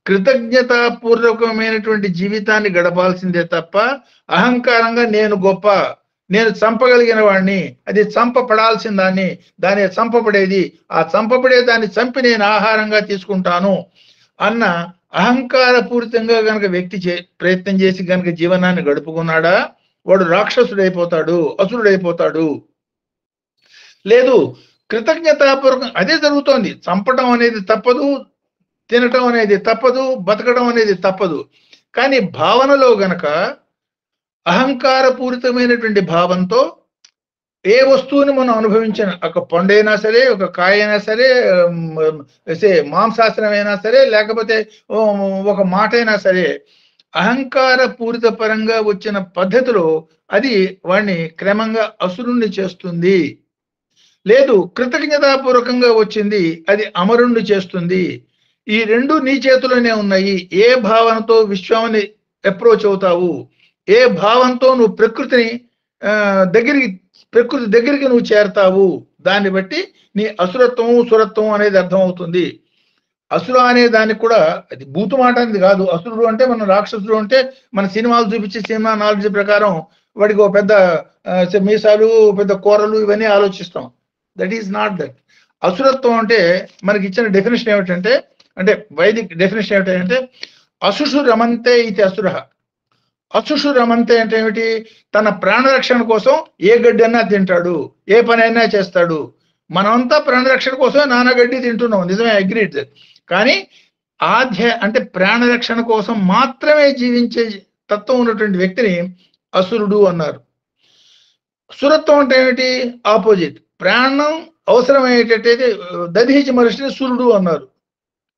S2: కృతజ్ఞతాపూర్వకమైనటువంటి జీవితాన్ని గడపాల్సిందే తప్ప అహంకారంగా నేను గొప్ప, నేను చంపగలిగిన వాడిని, అది చంపబడాల్సిన దాన్ని చంపబడేది, ఆ చంపబడే దాన్ని చంపి నేను ఆహారంగా తీసుకుంటాను అన్న అహంకారపూరితంగా గనక వ్యక్తి ప్రయత్నం చేసి గనక జీవనాన్ని గడుపుకున్నాడా వాడు రాక్షసుడైపోతాడు, అసురుడైపోతాడు. లేదు, కృతజ్ఞతాపూర్వకం అదే జరుగుతోంది. చంపడం అనేది తప్పదు, తినటం అనేది తప్పదు, బతకడం అనేది తప్పదు. కానీ భావనలో గనక అహంకారపూరితమైనటువంటి భావంతో ఏ వస్తువుని మనం అనుభవించిన, ఒక పండైనా సరే, ఒక కాయ అయినా సరే, మాంసాసనమైనా సరే, లేకపోతే ఒక మాట అయినా సరే, అహంకార పూరిత పరంగా వచ్చిన పద్ధతిలో అది వాడిని క్రమంగా అసురుణ్ణి చేస్తుంది. లేదు, కృతజ్ఞతాపూర్వకంగా వచ్చింది అది అమరుణ్ణి చేస్తుంది. ఈ రెండు నీ చేతిలోనే ఉన్నాయి. ఏ భావనతో విశ్వాన్ని అప్రోచ్ అవుతావు, ఏ భావంతో నువ్వు ప్రకృతి దగ్గరికి నువ్వు చేరతావు, దాన్ని బట్టి నీ అసురత్వం సురత్వం అనేది అర్థమవుతుంది. అసుర అనే దానికి కూడా అది బూతు మాట అనేది కాదు. అసురుడు అంటే మన రాక్షసుడు అంటే మన సినిమాలు చూపించే సినిమా నాలెడ్జ్ ప్రకారం వాడికి ఒక పెద్ద మీసాలు, పెద్ద కూరలు ఇవన్నీ ఆలోచిస్తాం. That is not that. అసురత్వం అంటే మనకి ఇచ్చిన డెఫినేషన్ ఏమిటంటే, అంటే వైదిక్ డెఫినేషన్ ఏమిటంటే అసుషు రమంతే ఇది అసుర. అసుషు రమంతే అంటే ఏమిటి, తన ప్రాణరక్షణ కోసం ఏ గడ్డి అన్నా తింటాడు, ఏ పని అయినా చేస్తాడు. మనమంతా ప్రాణరక్షణ కోసం నానా గడ్డి తింటున్నాం, నిజమే, అగ్రీడ్. కానీ అంటే ప్రాణరక్షణ కోసం మాత్రమే జీవించే తత్వం ఉన్నటువంటి వ్యక్తిని అసురుడు అన్నారు. సురత్వం అంటే ఏమిటి, ఆపోజిట్. ప్రాణం అవసరమయ్యేటట్టయితే దధీచి మనిషిని సూర్యుడు అన్నారు,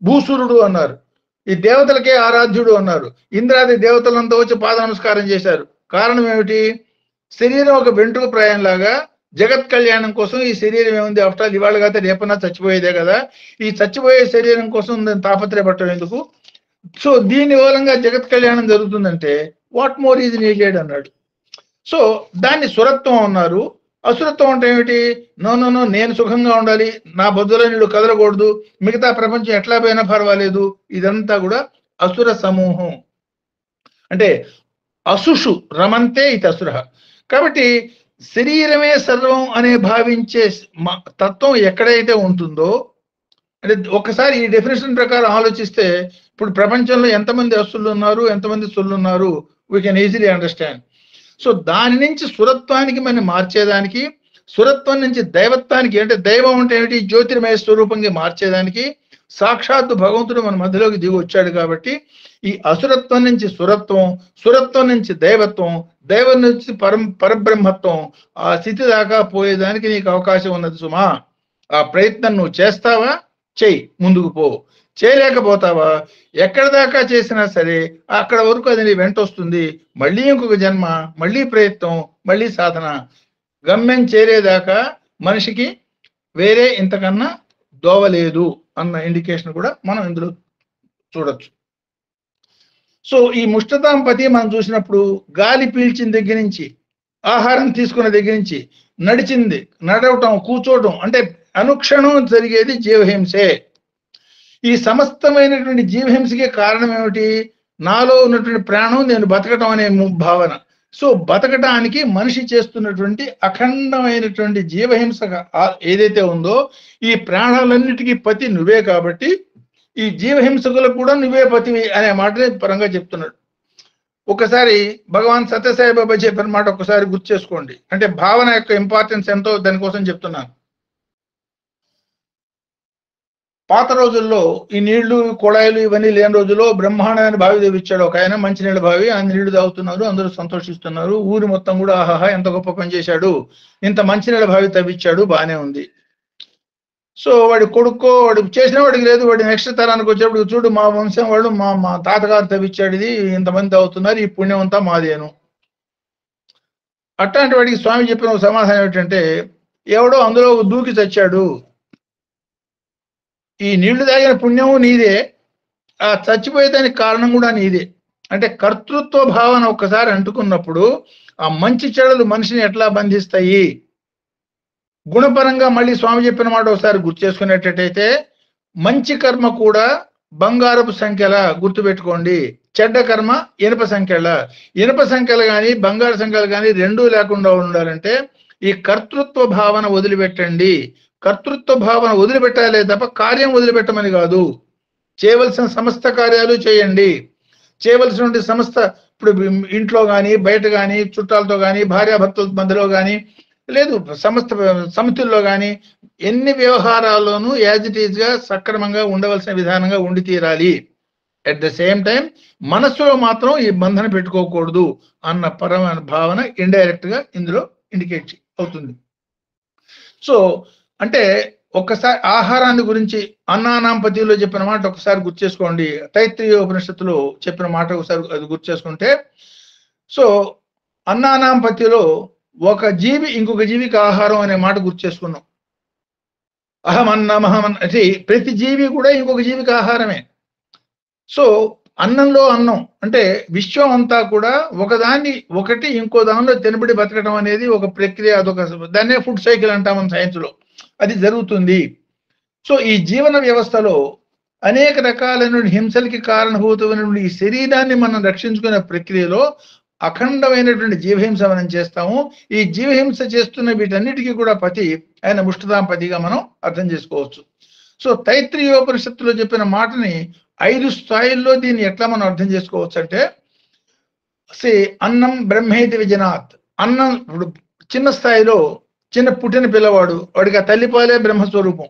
S2: భూసూరుడు అన్నారు. ఈ దేవతలకే ఆరాధ్యుడు అన్నారు. ఇంద్రాది దేవతలంతా వచ్చి పాద నమస్కారం చేశారు. కారణం ఏమిటి, శరీరం ఒక వెంట్రుక ప్రాయంలాగా జగత్ కళ్యాణం కోసం ఈ శరీరం ఏముంది, ఆఫ్టర్ ఆల్ ఇవాళ కాదు రేపన్నా చచ్చిపోయేదే కదా, ఈ చచ్చిపోయే శరీరం కోసం దాన్ని తాపత్రయపడటం ఎందుకు. సో దీని మూలంగా జగత్ కళ్యాణం జరుగుతుందంటే వాట్ మోర్ ఈజ్ నీడెడ్ అన్నాడు. సో దాన్ని సురత్వం అన్నారు. అసురత్వం అంటే ఏమిటి, నో నేను సుఖంగా ఉండాలి, నా బొద్దులో నీళ్ళు కదలకూడదు, మిగతా ప్రపంచం ఎట్లా పోయినా పర్వాలేదు, ఇదంతా కూడా అసుర సమూహం. అంటే అసుషు రమంతే ఇది అసుర. కాబట్టి శరీరమే సర్వం అనే భావించే తత్వం ఎక్కడైతే ఉంటుందో, అంటే ఒకసారి ఈ డెఫినేషన్ ప్రకారం ఆలోచిస్తే ఇప్పుడు ప్రపంచంలో ఎంతమంది అసురులు ఉన్నారు, ఎంతమంది సుళ్ళు ఉన్నారు, we can easily understand. So దాని నుంచి సురత్వానికి మనం మార్చేదానికి, సురత్వం నుంచి దైవత్వానికి, అంటే దైవం అంటే ఏమిటి, జ్యోతిర్మయ స్వరూపంగా మార్చేదానికి సాక్షాత్తు భగవంతుడు మన మధ్యలోకి దిగి వచ్చాడు. కాబట్టి ఈ అసురత్వం నుంచి సురత్వం, సురత్వం నుంచి దైవత్వం, దైవం నుంచి పరబ్రహ్మత్వం, ఆ స్థితి దాకా పోయేదానికి నీకు అవకాశం ఉన్నది సుమా. ఆ ప్రయత్నం నువ్వు చేస్తావా, చెయ్యి, ముందుకు పో. చేయలేకపోతావా, ఎక్కడ దాకా చేసినా సరే అక్కడ వరకు అది నీ వెంట వస్తుంది. మళ్ళీ ఇంకొక జన్మ, మళ్ళీ ప్రయత్నం, మళ్ళీ సాధన. గమ్యం చేరేదాకా మనిషికి వేరే ఇంతకన్నా దోవలేదు అన్న ఇండికేషన్ కూడా మనం ఇందులో చూడొచ్చు. సో ఈ ముష్టతాంపతి మనం చూసినప్పుడు గాలి పీల్చిన దగ్గర నుంచి, ఆహారం తీసుకున్న దగ్గర నుంచి, నడిచింది, నడవటం, కూర్చోవటం, అంటే అనుక్షణం జరిగేది జీవహింసే. ఈ సమస్తమైనటువంటి జీవహింసకి కారణం ఏమిటి, నాలో ఉన్నటువంటి ప్రాణం నేను బతకటం అనే భావన. సో బతకటానికి మనిషి చేస్తున్నటువంటి అఖండమైనటువంటి జీవహింస ఏదైతే ఉందో, ఈ ప్రాణాలన్నిటికీ పతి నువ్వే కాబట్టి ఈ జీవహింసకులకు కూడా నువ్వే పతివి అనే మాటని పరంగా చెప్తున్నాడు. ఒకసారి భగవాన్ సత్యసాయి బాబా చెప్పిన మాట ఒకసారి గుర్తు చేసుకోండి. అంటే భావన యొక్క ఇంపార్టెన్స్ ఎంతో దానికోసం చెప్తున్నాను. పాత రోజుల్లో ఈ నీళ్లు, కుళాయిలు ఇవన్నీ లేని రోజుల్లో బ్రహ్మాండమైన బావి తెప్పించాడు ఒక ఆయన, మంచినీళ్ళ బావి. ఆ నీళ్లు తాగుతున్నారు, అందరూ సంతోషిస్తున్నారు. ఊరి మొత్తం కూడా ఆహాహా ఎంత గొప్ప పని చేశాడు, ఇంత మంచినీళ్ళ బావి తవ్వించాడు, బానే ఉంది. సో వాడి కొడుకో, వాడు చేసిన వాడికి లేదు, వాడి నెక్స్ట్ తరానికి వచ్చేప్పుడు చూడు మా వంశం వాళ్ళు, మా తాతగారు తవ్వించాడు, ఇది ఇంతమంది తాగుతున్నారు, ఈ పుణ్యం అంతా మాదేను. అట్లాంటి వాడికి స్వామి చెప్పిన సమాధానం ఏమిటంటే, ఎవడో అందులో దూకి చచ్చాడు, ఈ నీళ్లు తాగిన పుణ్యము నీదే, ఆ చచ్చిపోయేదానికి కారణం కూడా నీదే. అంటే కర్తృత్వ భావన ఒక్కసారి అంటుకున్నప్పుడు ఆ మంచి చెడులు మనిషిని ఎట్లా బంధిస్తాయి? గుణపరంగా మళ్ళీ స్వామి చెప్పిన మాట ఒకసారి గుర్తు చేసుకునేటట్టయితే, మంచి కర్మ కూడా బంగారపు సంఖ్యల గుర్తుపెట్టుకోండి, చెడ్డ కర్మ ఇనుప సంఖ్యల. ఇనుప సంఖ్యలు కానీ బంగారు సంఖ్యలు కానీ రెండూ లేకుండా ఉండాలంటే ఈ కర్తృత్వ భావన వదిలిపెట్టండి. కర్తృత్వ భావన వదిలిపెట్టాలే తప్ప కార్యం వదిలిపెట్టమని కాదు. చేయవలసిన సమస్త కార్యాలు చేయండి. చేయవలసినటువంటి సమస్త, ఇప్పుడు ఇంట్లో కానీ బయట కానీ చుట్టాలతో కానీ భార్యాభర్తల మధ్యలో కానీ లేదు సమస్త సమితుల్లో కానీ ఎన్ని వ్యవహారాల్లోనూ యాజ్ ఇట్ ఈజ్ గా సక్రమంగా ఉండవలసిన విధానంగా ఉండి తీరాలి. అట్ ద సేమ్ టైం మనస్సులో మాత్రం ఈ బంధన పెట్టుకోకూడదు అన్న పరమైన భావన ఇండైరెక్ట్ గా ఇందులో ఇండికేట్ అవుతుంది. సో అంటే ఒక్కసారి ఆహారాన్ని గురించి అన్నానాంపతిలో చెప్పిన మాట ఒకసారి గుర్తు చేసుకోండి. తైత్రీయ ఉపనిషత్తులో చెప్పిన మాట ఒకసారి అది గుర్తు చేసుకుంటే, సో అన్నానాంపతిలో ఒక జీవి ఇంకొక జీవికి ఆహారం అనే మాట గుర్తు చేసుకున్నాం. అహమన్నమహమన్ అంటే ప్రతి జీవి కూడా ఇంకొక జీవికి ఆహారమే. సో అన్నంలో అన్నం అంటే విశ్వం అంతా కూడా ఒకదాన్ని ఒకటి ఇంకో దానిలో తినబడి బతకడం అనేది ఒక ప్రక్రియ, అదొక దాన్నే ఫుడ్ సైకిల్ అంటాం మన సైన్స్ లో. అది జరుగుతుంది. సో ఈ జీవన వ్యవస్థలో అనేక రకాలైన హింసలకి కారణభూతమైనటువంటి ఈ శరీరాన్ని మనం రక్షించుకునే ప్రక్రియలో అఖండమైనటువంటి జీవహింస మనం చేస్తాము. ఈ జీవహింస చేస్తున్న వీటన్నిటికీ కూడా పతి ఆయన ముష్టిదాంపతిగా మనం అర్థం చేసుకోవచ్చు. సో తైత్రీయోపనిషత్తులో చెప్పిన మాటని 5 స్థాయిల్లో దీన్ని ఎట్లా మనం అర్థం చేసుకోవచ్చు అంటే, అన్నం బ్రహ్మేతి విజనాత్. అన్నం ఇప్పుడు చిన్న స్థాయిలో చిన్న పుట్టిన పిల్లవాడు, వాడికి ఆ తల్లిపాలే బ్రహ్మస్వరూపం.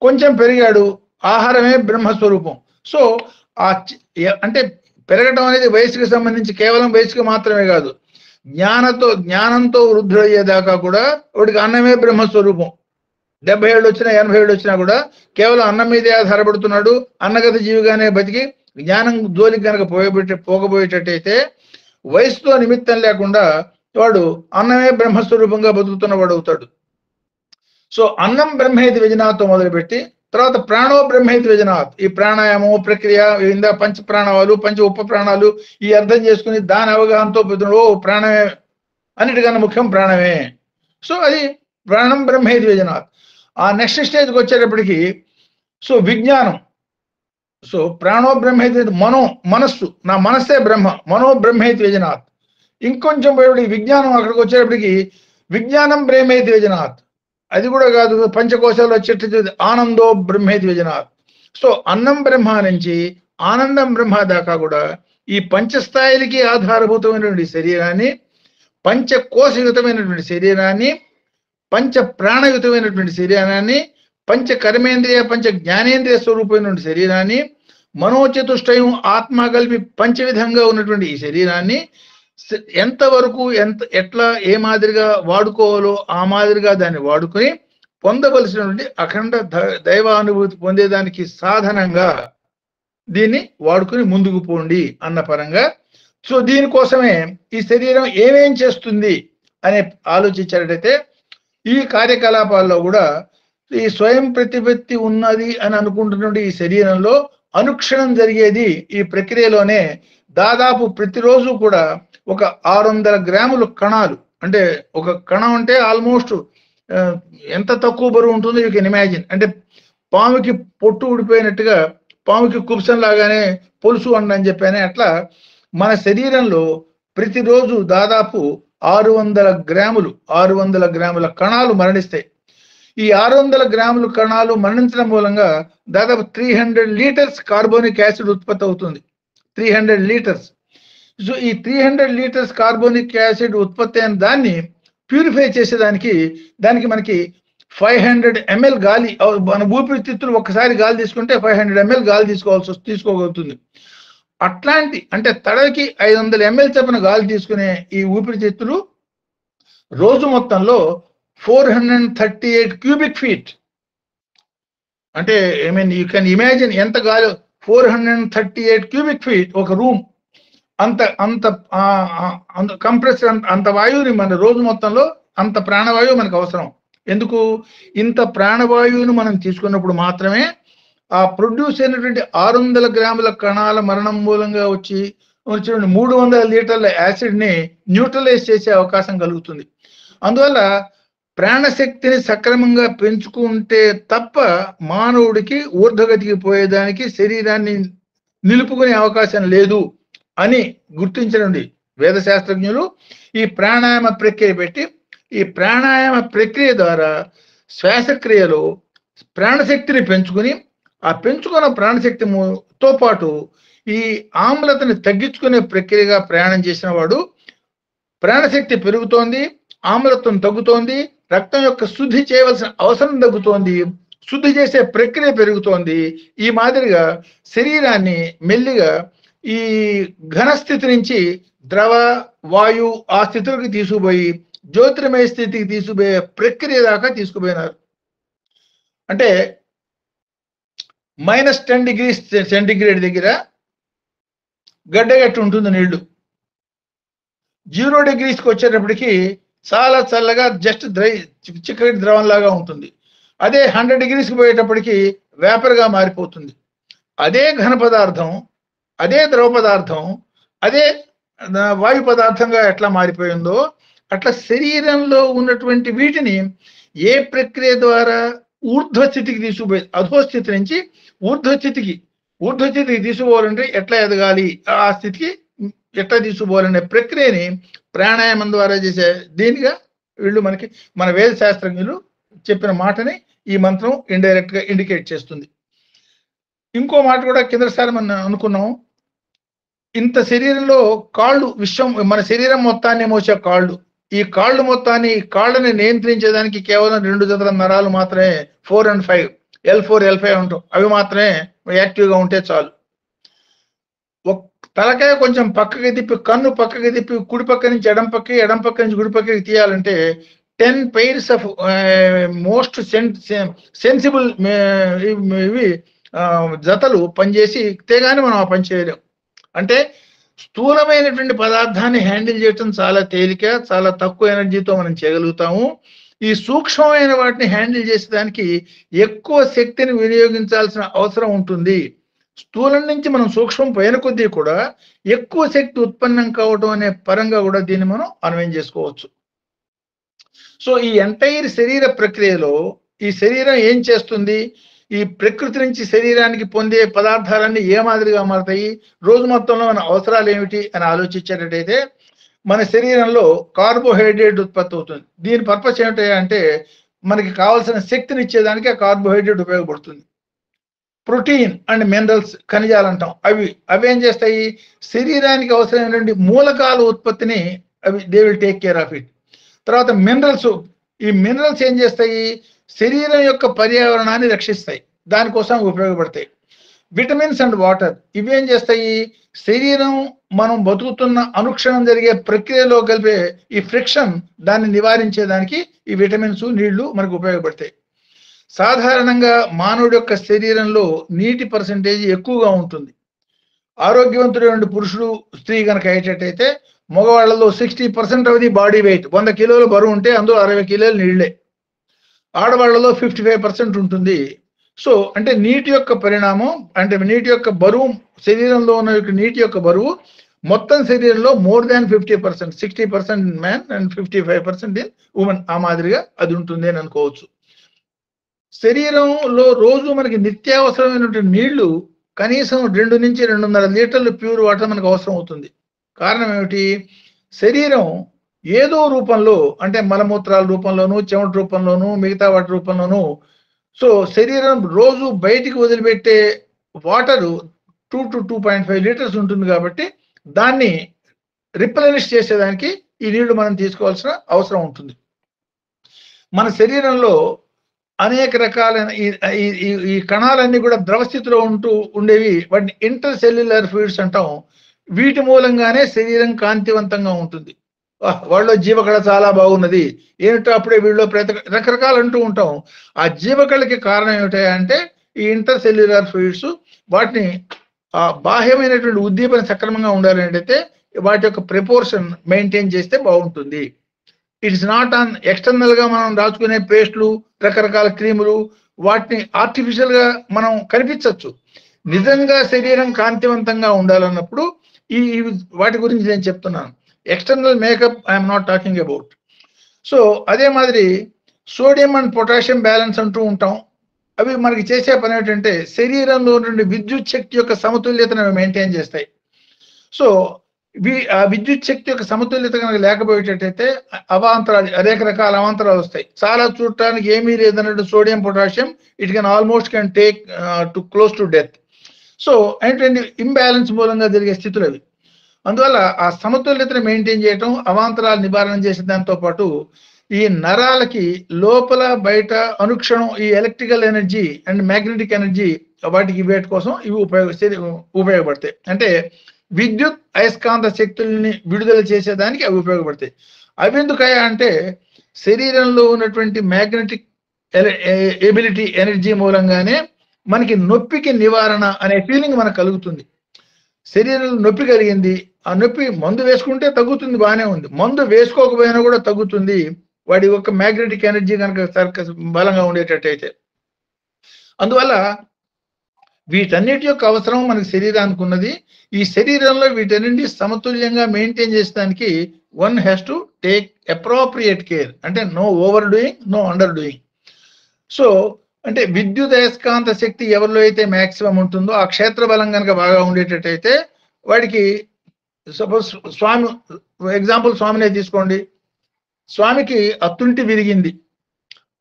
S2: కొంచెం పెరిగాడు, ఆహారమే బ్రహ్మస్వరూపం. సో ఆ అంటే పెరగడం అనేది వయసుకు సంబంధించి కేవలం వయసుకు మాత్రమే కాదు, జ్ఞానంతో వృద్ధులయ్యేదాకా కూడా వాడికి అన్నమే బ్రహ్మస్వరూపం. 70 ఏళ్ళు వచ్చినా 80 ఏళ్ళు వచ్చినా కూడా కేవలం అన్నం మీదే ఆధారపడుతున్నాడు. అన్నగత జీవిగానే బతికి జ్ఞానం జోలికి కనుక పోకపోయేటట్టయితే వయసుతో నిమిత్తం లేకుండా వాడు అన్నమే బ్రహ్మస్వరూపంగా బతుకుతున్నవాడు అవుతాడు. సో అన్నం బ్రహ్మేతి విజనాథ్తో మొదలుపెట్టి తర్వాత ప్రాణో బ్రహ్మేతి విజనాథ్, ఈ ప్రాణాయామం ప్రక్రియ ఇందా పంచ ప్రాణాలు పంచ ఉప ప్రాణాలు ఈ అర్థం చేసుకుని దాని అవగాహనతో ప్రాణమే అన్నిటికన్నా ముఖ్యం ప్రాణమే. సో అది ప్రాణం బ్రహ్మేతి విజనాథ్. ఆ నెక్స్ట్ స్టేజ్కి వచ్చేటప్పటికి సో విజ్ఞానం. సో ప్రాణో బ్రహ్మేతి మనస్సు, నా మనస్సే బ్రహ్మ, మనో బ్రహ్మేతి విజనాథ్. ఇంకొంచెం పోయేప్పటికి విజ్ఞానం, అక్కడికి వచ్చేటప్పటికి విజ్ఞానం బ్రహ్మేతి విజనాథ్. అది కూడా కాదు, పంచకోశాలు వచ్చేటది ఆనందో బ్రహ్మేతి విజనాథ్. సో అన్నం బ్రహ్మ నుంచి ఆనందం బ్రహ్మ దాకా కూడా ఈ పంచస్థాయిలకి ఆధారభూతమైనటువంటి శరీరాన్ని, పంచకోశయుతమైనటువంటి శరీరాన్ని, పంచ ప్రాణయుతమైనటువంటి శరీరాన్ని, పంచ కర్మేంద్రియ పంచ జ్ఞానేంద్రియ స్వరూపమైనటువంటి శరీరాన్ని, మనోచతుష్టయం ఆత్మ కలిపి పంచవిధంగా ఉన్నటువంటి ఈ శరీరాన్ని ఎంతవరకు ఎట్లా ఏ మాదిరిగా వాడుకోవాలో ఆ మాదిరిగా దాన్ని వాడుకొని పొందవలసినటువంటి అఖండ దైవానుభూతి పొందేదానికి సాధనంగా దీన్ని వాడుకొని ముందుకు పోండి అన్న పరంగా. సో దీనికోసమే ఈ శరీరం ఏమేం చేస్తుంది అనే ఆలోచించేటైతే ఈ కార్యకలాపాల్లో కూడా ఈ స్వయం ప్రతిపత్తి ఉన్నది అని అనుకుంటున్నటువంటి ఈ శరీరంలో అనుక్షణం జరిగేది ఈ ప్రక్రియలోనే దాదాపు ప్రతిరోజు కూడా ఒక 600 గ్రాములు కణాలు, అంటే ఒక కణం అంటే ఆల్మోస్ట్ ఎంత తక్కువ బరువు ఉంటుందో యూ కెన్ ఇమాజిన్. అంటే పాముకి పొట్టు ఊడిపోయినట్టుగా పాముకి కుబ్సం లాగానే పొలుసు అని చెప్పానే అట్లా మన శరీరంలో ప్రతిరోజు దాదాపు 600 గ్రాముల కణాలు మరణిస్తాయి. ఈ 600 గ్రాముల కణాలు మరణించడం మూలంగా దాదాపు 300 లీటర్స్ కార్బోనిక్ యాసిడ్ ఉత్పత్తి అవుతుంది. 300 లీటర్స్. సో ఈ 300 లీటర్స్ కార్బోనిక్ యాసిడ్ ఉత్పత్తి అయిన దాన్ని ప్యూరిఫై చేసేదానికి మనకి 500 ml గాలి, మన ఊపిరితిత్తులు ఒక్కసారి గాలి తీసుకుంటే 500 ml గాలి తీసుకోగలుగుతుంది. అట్లాంటి అంటే తడకి 500 ml చొప్పున గాలి తీసుకునే ఈ ఊపిరితిత్తులు రోజు మొత్తంలో 438 క్యూబిక్ ఫీట్, అంటే I mean you can imagine ఎంత గాలి, 438 క్యూబిక్ ఫీట్ ఒక రూమ్, అంత కంప్రెస్ అంత వాయువుని మన రోజు మొత్తంలో అంత ప్రాణవాయువు మనకు అవసరం. ఎందుకు? ఇంత ప్రాణవాయువును మనం తీసుకున్నప్పుడు మాత్రమే ఆ ప్రొడ్యూస్ అయినటువంటి 600 గ్రాముల కణాల మరణం మూలంగా వచ్చి చూడండి 300 లీటర్ల యాసిడ్ ని న్యూట్రలైజ్ చేసే అవకాశం కలుగుతుంది. అందువల్ల ప్రాణశక్తిని సక్రమంగా పెంచుకుంటే తప్ప మానవుడికి ఊర్ధ్వగతికి పోయేదానికి శరీరాన్ని నిలుపుకునే అవకాశం లేదు అని గుర్తించండి వేద శాస్త్రజ్ఞులు. ఈ ప్రాణాయామ ప్రక్రియ పెట్టి ఈ ప్రాణాయామ ప్రక్రియ ద్వారా శ్వాసక్రియలో ప్రాణశక్తిని పెంచుకుని ఆ పెంచుకున్న ప్రాణశక్తితో పాటు ఈ ఆమ్లతని తగ్గించుకునే ప్రక్రియగా ప్రయాణం చేసిన వాడు ప్రాణశక్తి పెరుగుతోంది, ఆమ్లత్వం తగ్గుతోంది, రక్తం యొక్క శుద్ధి చేయవలసిన అవసరం తగ్గుతోంది, శుద్ధి చేసే ప్రక్రియ పెరుగుతోంది. ఈ మాదిరిగా శరీరాన్ని మెల్లిగా ఈ ఘనస్థితి నుంచి ద్రవ వాయు ఆ స్థితిలోకి తీసుకుపోయి జ్యోతిర్మయ స్థితికి తీసుకుపోయే ప్రక్రియ దాకా తీసుకుపోయినారు. అంటే -10 degrees సెంటిగ్రేడ్ దగ్గర గడ్డగట్టి ఉంటుంది నీళ్లు. 0 degreesకి వచ్చేటప్పటికి చాలా చల్లగా జస్ట్ చిక్కటి ద్రవంలాగా ఉంటుంది. అదే 100 degreesకి పోయేటప్పటికి వేపర్గా మారిపోతుంది. అదే ఘన పదార్థం, అదే ద్రవ పదార్థం, అదే వాయు పదార్థంగా ఎట్లా మారిపోయిందో అట్లా శరీరంలో ఉన్నటువంటి వీటిని ఏ ప్రక్రియ ద్వారా ఊర్ధ్వస్థితికి తీసుకుపోయి అధోస్థితి నుంచి ఊర్ధ్వస్థితికి తీసుకుపోవాలంటే ఎట్లా ఎదగాలి, ఆ స్థితికి ఎట్లా తీసుకుపోవాలనే ప్రక్రియని ప్రాణాయామం ద్వారా చేసే దీనిగా వీళ్ళు మనకి మన వేద శాస్త్రజ్ఞులు చెప్పిన మాటని ఈ మంత్రం ఇండైరెక్ట్ గా ఇండికేట్ చేస్తుంది. ఇంకో మాట కూడా కిందసారి మనం అనుకున్నాం, ఇంత శరీరంలో కాళ్ళు మన శరీరం మొత్తాన్ని మోసే కాళ్ళు, ఈ కాళ్ళు మొత్తాన్ని కాళ్ళని నియంత్రించేదానికి కేవలం 2 జతల నరాలు మాత్రమే 4 and 5 L4 L5 ఉంటాం, అవి మాత్రమే యాక్టివ్గా ఉంటే చాలు. తలకాయ కొంచెం పక్కకి తిప్పి కన్ను పక్కకి తిప్పి కుడి పక్క నుంచి ఎడం పక్క నుంచి కుడి పక్కకి తీయాలంటే 10 pairs ఆఫ్ మోస్ట్ సెన్సిబుల్ ఇవి జతలు పనిచేసి తెగానే మనం ఆ పని చేయలేం. అంటే స్థూలమైనటువంటి పదార్థాన్ని హ్యాండిల్ చేయటం చాలా తేలిక, చాలా తక్కువ ఎనర్జీతో మనం చేయగలుగుతాము. ఈ సూక్ష్మమైన వాటిని హ్యాండిల్ చేసేదానికి ఎక్కువ శక్తిని వినియోగించాల్సిన అవసరం ఉంటుంది. స్థూలం నుంచి మనం సూక్ష్మం పోయిన కొద్దీ కూడా ఎక్కువ శక్తి ఉత్పన్నం కావడం అనే పరంగా కూడా దీన్ని మనం అన్వయం చేసుకోవచ్చు. సో ఈ ఎంటైర్ శరీర ప్రక్రియలో ఈ శరీరం ఏం చేస్తుంది, ఈ ప్రకృతి నుంచి శరీరానికి పొందే పదార్థాలన్నీ ఏ మాదిరిగా మారుతాయి, రోజు మొత్తంలో మన అవసరాలు ఏమిటి అని ఆలోచించేటట్టయితే మన శరీరంలో కార్బోహైడ్రేట్ ఉత్పత్తి అవుతుంది. దీని పర్పస్ ఏమిటి అంటే మనకి కావాల్సిన శక్తిని ఇచ్చేదానికి ఆ కార్బోహైడ్రేట్ ఉపయోగపడుతుంది. ప్రోటీన్ అండ్ మినరల్స్, ఖనిజాలు అంటాం, అవి ఏం చేస్తాయి, శరీరానికి అవసరమైనటువంటి మూలకాల ఉత్పత్తిని they will take care of it. తర్వాత మినరల్స్, ఈ మినరల్స్ ఏం చేస్తాయి, శరీరం యొక్క పర్యావరణాన్ని రక్షిస్తాయి, దానికోసం ఉపయోగపడతాయి. విటమిన్స్ అండ్ వాటర్, ఇవి ఏం చేస్తాయి, శరీరం మనం బతుకుతున్న అనుక్షణం జరిగే ప్రక్రియలో కలిపే ఈ ఫ్రిక్షన్ దాన్ని నివారించేదానికి ఈ విటమిన్స్ నీళ్లు మనకు ఉపయోగపడతాయి. సాధారణంగా మానవుడి యొక్క శరీరంలో నీటి పర్సెంటేజ్ ఎక్కువగా ఉంటుంది. ఆరోగ్యవంతుడైన పురుషుడు స్త్రీ కనుక అయ్యేటట్టయితే మగవాళ్లలో 60% ఆఫ్ ది బాడీ వెయిట్, 100 కిలోల బరువు ఉంటే అందులో 60 కిలోలు నీళ్లే. ఆడవాళ్లలో 55% ఉంటుంది. సో అంటే నీటి యొక్క పరిణామం, అంటే నీటి యొక్క బరువు, శరీరంలో ఉన్న నీటి యొక్క బరువు మొత్తం శరీరంలో more than 50%, 60% man and 55% in women, ఆ మాదిరిగా అది ఉంటుంది అని అనుకోవచ్చు. శరీరంలో రోజు మనకి నిత్యావసరమైనటువంటి నీళ్లు కనీసం 2 నుంచి 2.5 లీటర్లు ప్యూర్ వాటర్ మనకు అవసరం అవుతుంది. కారణం ఏమిటి, శరీరం ఏదో రూపంలో, అంటే మలమూత్రాల రూపంలోనూ, చెమట రూపంలోనూ, మిగతా వాటి రూపంలోనూ, సో శరీరం రోజు బయటికి వదిలిపెట్టే వాటరు 2 to 2.5 లీటర్స్ ఉంటుంది. కాబట్టి దాన్ని రిప్లెనిష్ చేసేదానికి ఈ నీళ్లు మనం తీసుకోవాల్సిన అవసరం ఉంటుంది. మన శరీరంలో అనేక రకాలైన ఈ కణాలన్నీ కూడా ద్రవస్థితిలో ఉండేవి, వాటిని ఇంటర్ సెల్యులర్ ఫ్లూయిడ్స్ అంటాం. వీటి మూలంగానే శరీరం కాంతివంతంగా ఉంటుంది. వాళ్ళలో జీవకళ చాలా బాగున్నది ఏమిటో అప్పుడే వీళ్ళు రకరకాలు అంటూ ఉంటాం. ఆ జీవకళకి కారణం ఏమిటంటే ఈ ఇంటర్ సెల్యులర్ ఫ్లూయిడ్స్, వాటిని బాహ్యమైనటువంటి ఉద్దీపన సక్రమంగా ఉండాలి అంటే వాటి యొక్క ప్రపోర్షన్ మెయింటైన్ చేస్తే బాగుంటుంది. ఇట్స్ నాట్ ఆన్ ఎక్స్టర్నల్ గా మనం రాసుకునే పేస్ట్లు, రకరకాల క్రీములు, వాటిని ఆర్టిఫిషియల్ గా మనం కనిపించవచ్చు. నిజంగా శరీరం కాంతివంతంగా ఉండాలన్నప్పుడు వాటి గురించి నేను చెప్తున్నాను. External makeup I'm not talking about. So అదే మాదిరి సోడియం అండ్ పొటాషియం బ్యాలెన్స్ అంటూ ఉంటాం. అవి మనకి చేసే పని ఏంటంటే శరీరంలో నుండి విద్యుత్ శక్తి యొక్క సమతుల్యతను మెయింటైన్ చేస్తాయి. సో ఆ విద్యుత్ శక్తి యొక్క సమతుల్యత కనుక లేకపోయేటట్టయితే అవాంతరాలు, అనేక రకాల అవాంతరాలు వస్తాయి. చాలా చూడటానికి ఏమీ లేదన్నట్టు sodium potassium it can almost can take to close to death. So ఏంటంటే ఇంబ్యాలెన్స్ మూలంగా జరిగే స్థితులు అవి. అందువల్ల ఆ సమతుల్యతను మెయింటైన్ చేయటం, అవాంతరాలు నివారణ చేసే దాంతో పాటు ఈ నరాలకి లోపల బయట అనుక్షణం ఈ electrical energy and magnetic energy వాటికి వేటి కోసం ఇవి ఉపయోగపడతాయి. అంటే విద్యుత్ అయస్కాంత శక్తుల్ని విడుదల చేసేదానికి అవి ఉపయోగపడతాయి. అవి ఎందుకయ్యా అంటే శరీరంలో ఉన్నటువంటి మ్యాగ్నెటిక్ ఎబిలిటీ ఎనర్జీ మూలంగానే మనకి నొప్పికి నివారణ అనే ఫీలింగ్ మనకు కలుగుతుంది. శరీరంలో నొప్పి కలిగింది, ఆ నొప్పి మందు వేసుకుంటే తగ్గుతుంది, బాగానే ఉంది. మందు వేసుకోకపోయినా కూడా తగ్గుతుంది, వాడి యొక్క మ్యాగ్నెటిక్ ఎనర్జీ కనుక బలంగా ఉండేటట్టయితే. అందువల్ల వీటన్నిటి యొక్క అవసరం మనకి శరీరానికి ఉన్నది. ఈ శరీరంలో వీటన్నింటి సమతుల్యంగా మెయింటైన్ చేసడానికి one has to take appropriate care. అంటే no over doing, no under doing. So అంటే విద్యుత్ అయస్కాంత శక్తి ఎవరిలో అయితే మ్యాక్సిమం ఉంటుందో ఆ క్షేత్ర బలం కనుక బాగా ఉండేటట్టయితే వాడికి, సపోజ్ స్వామి ఎగ్జాంపుల్ స్వామినే తీసుకోండి. స్వామికి ఆ తుంటి విరిగింది.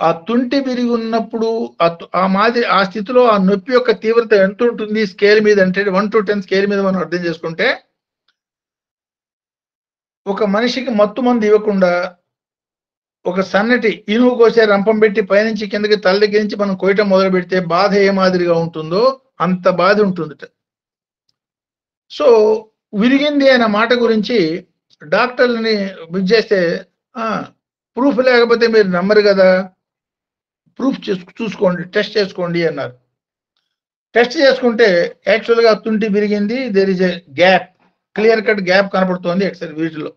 S2: ఆ తుంటి విరిగి ఉన్నప్పుడు ఆ స్థితిలో ఆ నొప్పి యొక్క తీవ్రత ఎంత ఉంటుంది స్కేల్ మీద అంటే 1 to 10 స్కేల్ మీద మనం అర్థం చేసుకుంటే, ఒక మనిషికి మత్తు మందు ఇవ్వకుండా ఒక సన్నటి ఇనుము కోసే రంపం పెట్టి పైనుంచి కిందకి తల దగ్గర నుంచి మనం కోయటం మొదలు పెడితే బాధ ఏ మాదిరిగా ఉంటుందో అంత బాధ ఉంటుంది. సో విరిగింది అనే మాట గురించి డాక్టర్లని బుక్ చేస్తే ప్రూఫ్ లేకపోతే మీరు నమ్మరు కదా, ప్రూఫ్ చూసుకోండి, టెస్ట్ చేసుకోండి అన్నారు. టెస్ట్ చేసుకుంటే యాక్చువల్గా తుంటి విరిగింది, there is a gap, clear cut gap కనపడుతోంది ఎక్సెల్ వీటిలో.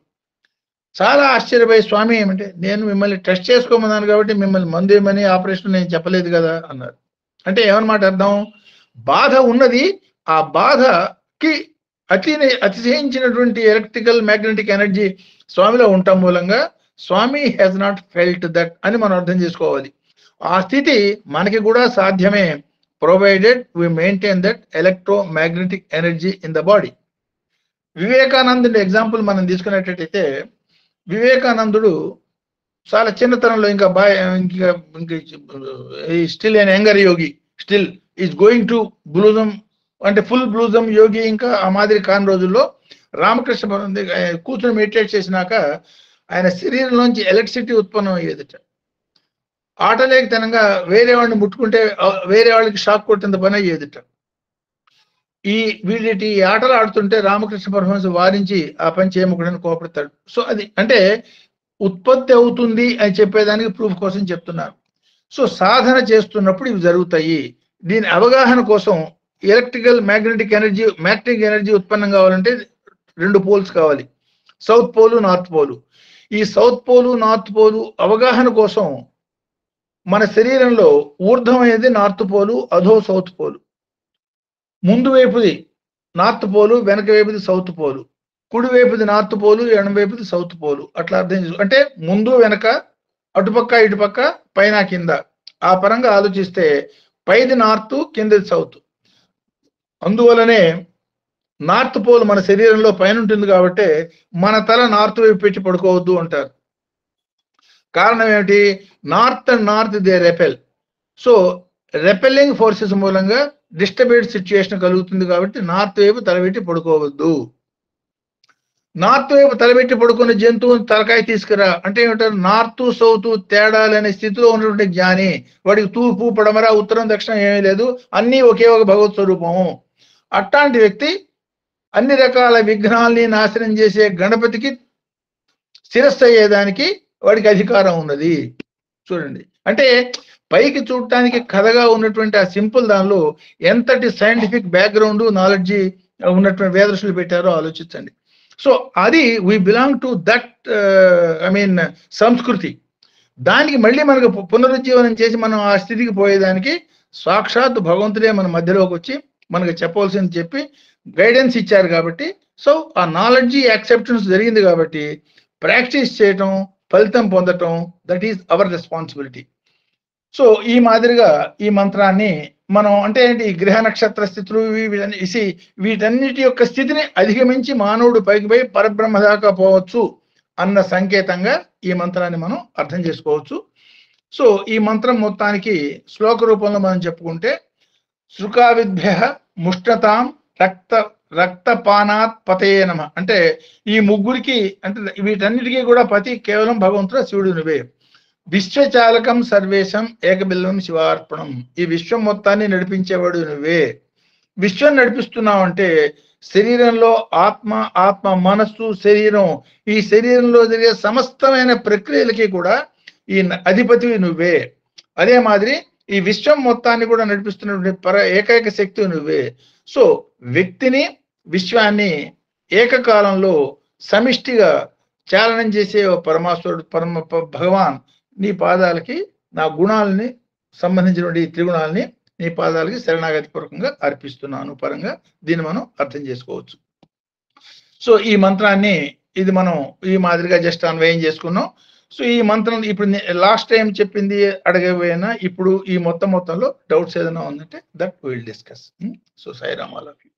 S2: చాలా ఆశ్చర్యపోయి స్వామి ఏమంటే నేను మిమ్మల్ని టెస్ట్ చేసుకోమన్నాను కాబట్టి మిమ్మల్ని మందు ఏమని ఆపరేషన్ నేను చెప్పలేదు కదా అన్నారు. అంటే ఏమన్నమాట అర్థం, బాధ ఉన్నది, ఆ బాధకి అతిశయించినటువంటి ఎలక్ట్రికల్ మ్యాగ్నెటిక్ ఎనర్జీ స్వామిలో ఉండటం మూలంగా స్వామి హ్యాస్ నాట్ ఫెల్ట్ దట్ అని మనం అర్థం చేసుకోవాలి. ఆ స్థితి మనకి కూడా సాధ్యమే, provided we maintain that electromagnetic energy in the body. వివేకానందుడి ఎగ్జాంపుల్ మనం తీసుకునేటట్టయితే, వివేకానందుడు చాలా చిన్నతనంలో ఇంకా still an younger yogi, still is going to blossom, అంటే ఫుల్ బ్లూజం యోగి. ఇంకా ఆ మాదిరి కాని రోజుల్లో రామకృష్ణ కూర్చొని మెడిటేట్ చేసినాక ఆయన శరీరంలోంచి ఎలక్ట్రిసిటీ ఉత్పన్నం అయ్యేదట. ఆటలేకతనంగా వేరే వాడిని ముట్టుకుంటే వేరే వాళ్ళకి షాక్ కొట్టినంత పని అయ్యేదిట. వీటి ఆటలు ఆడుతుంటే రామకృష్ణ పరమహంస వారించి ఆ పని చేయమకూడని కోపడతాడు. సో అది అంటే ఉత్పత్తి అవుతుంది అని చెప్పేదానికి ప్రూఫ్ కోసం చెప్తున్నారు. సో సాధన చేస్తున్నప్పుడు ఇవి జరుగుతాయి. దీని అవగాహన కోసం ఎలక్ట్రికల్ మ్యాగ్నెటిక్ ఎనర్జీ ఉత్పన్నం కావాలంటే 2 పోల్స్ కావాలి, సౌత్ పోలు, నార్త్ పోలు. ఈ సౌత్ పోలు, నార్త్ పోలు అవగాహన కోసం మన శరీరంలో ఊర్ధ్వం అనేది నార్త్ పోలు, అధో సౌత్ పోలు. ముందు వైపుది నార్త్ పోలు, వెనక వైపుది సౌత్ పోలు. కుడి వైపుది నార్త్ పోలు, ఎడమ వైపుది సౌత్ పోలు. అట్లా అర్థం చేసుకో. అంటే ముందు వెనక, అటుపక్క ఇటుపక్క, పైన కింద, ఆ పరంగా ఆలోచిస్తే పైది నార్త్, కిందది సౌత్. అందువలనే నార్త్ పోల్ మన శరీరంలో పైన ఉంటుంది కాబట్టి మన తల నార్త్ వైపు పెట్టి పడుకోవద్దు అంటారు. కారణం ఏమిటి, north and north they repel. So repelling forces మూలంగా డిస్టర్బెడ్ సిచ్యుయేషన్ కలుగుతుంది కాబట్టి నార్త్ వైపు తలబెట్టి పడుకోవద్దు. నార్త్ వైపు తలబెట్టి పడుకున్న జంతువుని తలకాయ తీసుకురా అంటే ఏమిటారు, నార్త్ సౌత్ తేడాలనే స్థితిలో ఉన్నటువంటి జ్ఞాని. వాడికి తూర్పు పడమర ఉత్తరం దక్షిణం ఏమీ లేదు, అన్నీ ఒకే ఒక భగవత్ స్వరూపము. అట్లాంటి వ్యక్తి అన్ని రకాల విఘ్నాల్ని నాశనం చేసే గణపతికి శిరస్సు అయ్యేదానికి వాడికి అధికారం ఉన్నది. చూడండి, అంటే పైకి చూడటానికి కథగా ఉన్నటువంటి ఆ సింపుల్ దానిలో ఎంతటి సైంటిఫిక్ బ్యాక్గ్రౌండ్ నాలెడ్జి ఉన్నటువంటి వేదర్శులు పెట్టారో ఆలోచించండి. సో అది వీ బిలాంగ్ టు దట్ సంస్కృతి. దానికి మళ్ళీ మనకు పునరుజ్జీవనం చేసి మనం ఆ స్థితికి పోయేదానికి సాక్షాత్ భగవంతుడే మన మధ్యలోకి వచ్చి మనకు చెప్పవలసింది చెప్పి గైడెన్స్ ఇచ్చారు కాబట్టి, సో ఆ నాలెడ్జ్ యాక్సెప్టెన్స్ జరిగింది కాబట్టి ప్రాక్టీస్ చేయటం, ఫలితం పొందటం, that is our responsibility. So ఈ మాదిరిగా ఈ మంత్రాన్ని మనం అంటే ఏంటి, ఈ గ్రహ నక్షత్ర స్థితులు వీటన్నిటి యొక్క స్థితిని అధిగమించి మానవుడు పైకి పోయి పరబ్రహ్మ దాకా పోవచ్చు అన్న సంకేతంగా ఈ మంత్రాన్ని మనం అర్థం చేసుకోవచ్చు. సో ఈ మంత్రం మొత్తానికి శ్లోక రూపంలో మనం చెప్పుకుంటే, శృకావిద్భ్య ముష్ణతాం రక్తపానాత్ పతయే నమ. అంటే ఈ ముగ్గురికి, అంటే వీటన్నిటికీ కూడా పతి కేవలం భగవంతుడు శివుడు నువ్వే. విశ్వచాలకం సర్వేశం ఏకబిల్వం శివార్పణం. ఈ విశ్వం మొత్తాన్ని నడిపించేవాడు నువ్వే. విశ్వం నడిపిస్తున్నావు అంటే శరీరంలో ఆత్మ మనస్సు శరీరం, ఈ శరీరంలో జరిగే సమస్తమైన ప్రక్రియలకి కూడా ఈ అధిపతివి నువ్వే. అదే మాదిరి ఈ విశ్వం మొత్తాన్ని కూడా నడిపిస్తున్నటువంటి ఏకైక శక్తి నువ్వే. సో వ్యక్తిని విశ్వాన్ని ఏకకాలంలో సమిష్టిగా చాలనం చేసే పరమాత్ముడు భగవాన్ నీ పాదాలకి నా గుణాలని సంబంధించినటువంటి ఈ త్రిగుణాలని నీ పాదాలకి శరణాగతి పూర్వకంగా అర్పిస్తున్నాను పరంగా దీన్ని మనం అర్థం చేసుకోవచ్చు. సో ఈ మంత్రాన్ని ఇది మనం ఈ మాదిరిగా జస్ట్ అన్వయం చేసుకున్నాం. సో ఈ మంత్రం ఇప్పుడు లాస్ట్ టైం చెప్పింది అడగబోయినా ఇప్పుడు ఈ మొత్తంలో డౌట్స్ ఏదైనా ఉందంటే that will discuss. So Sairam all of you.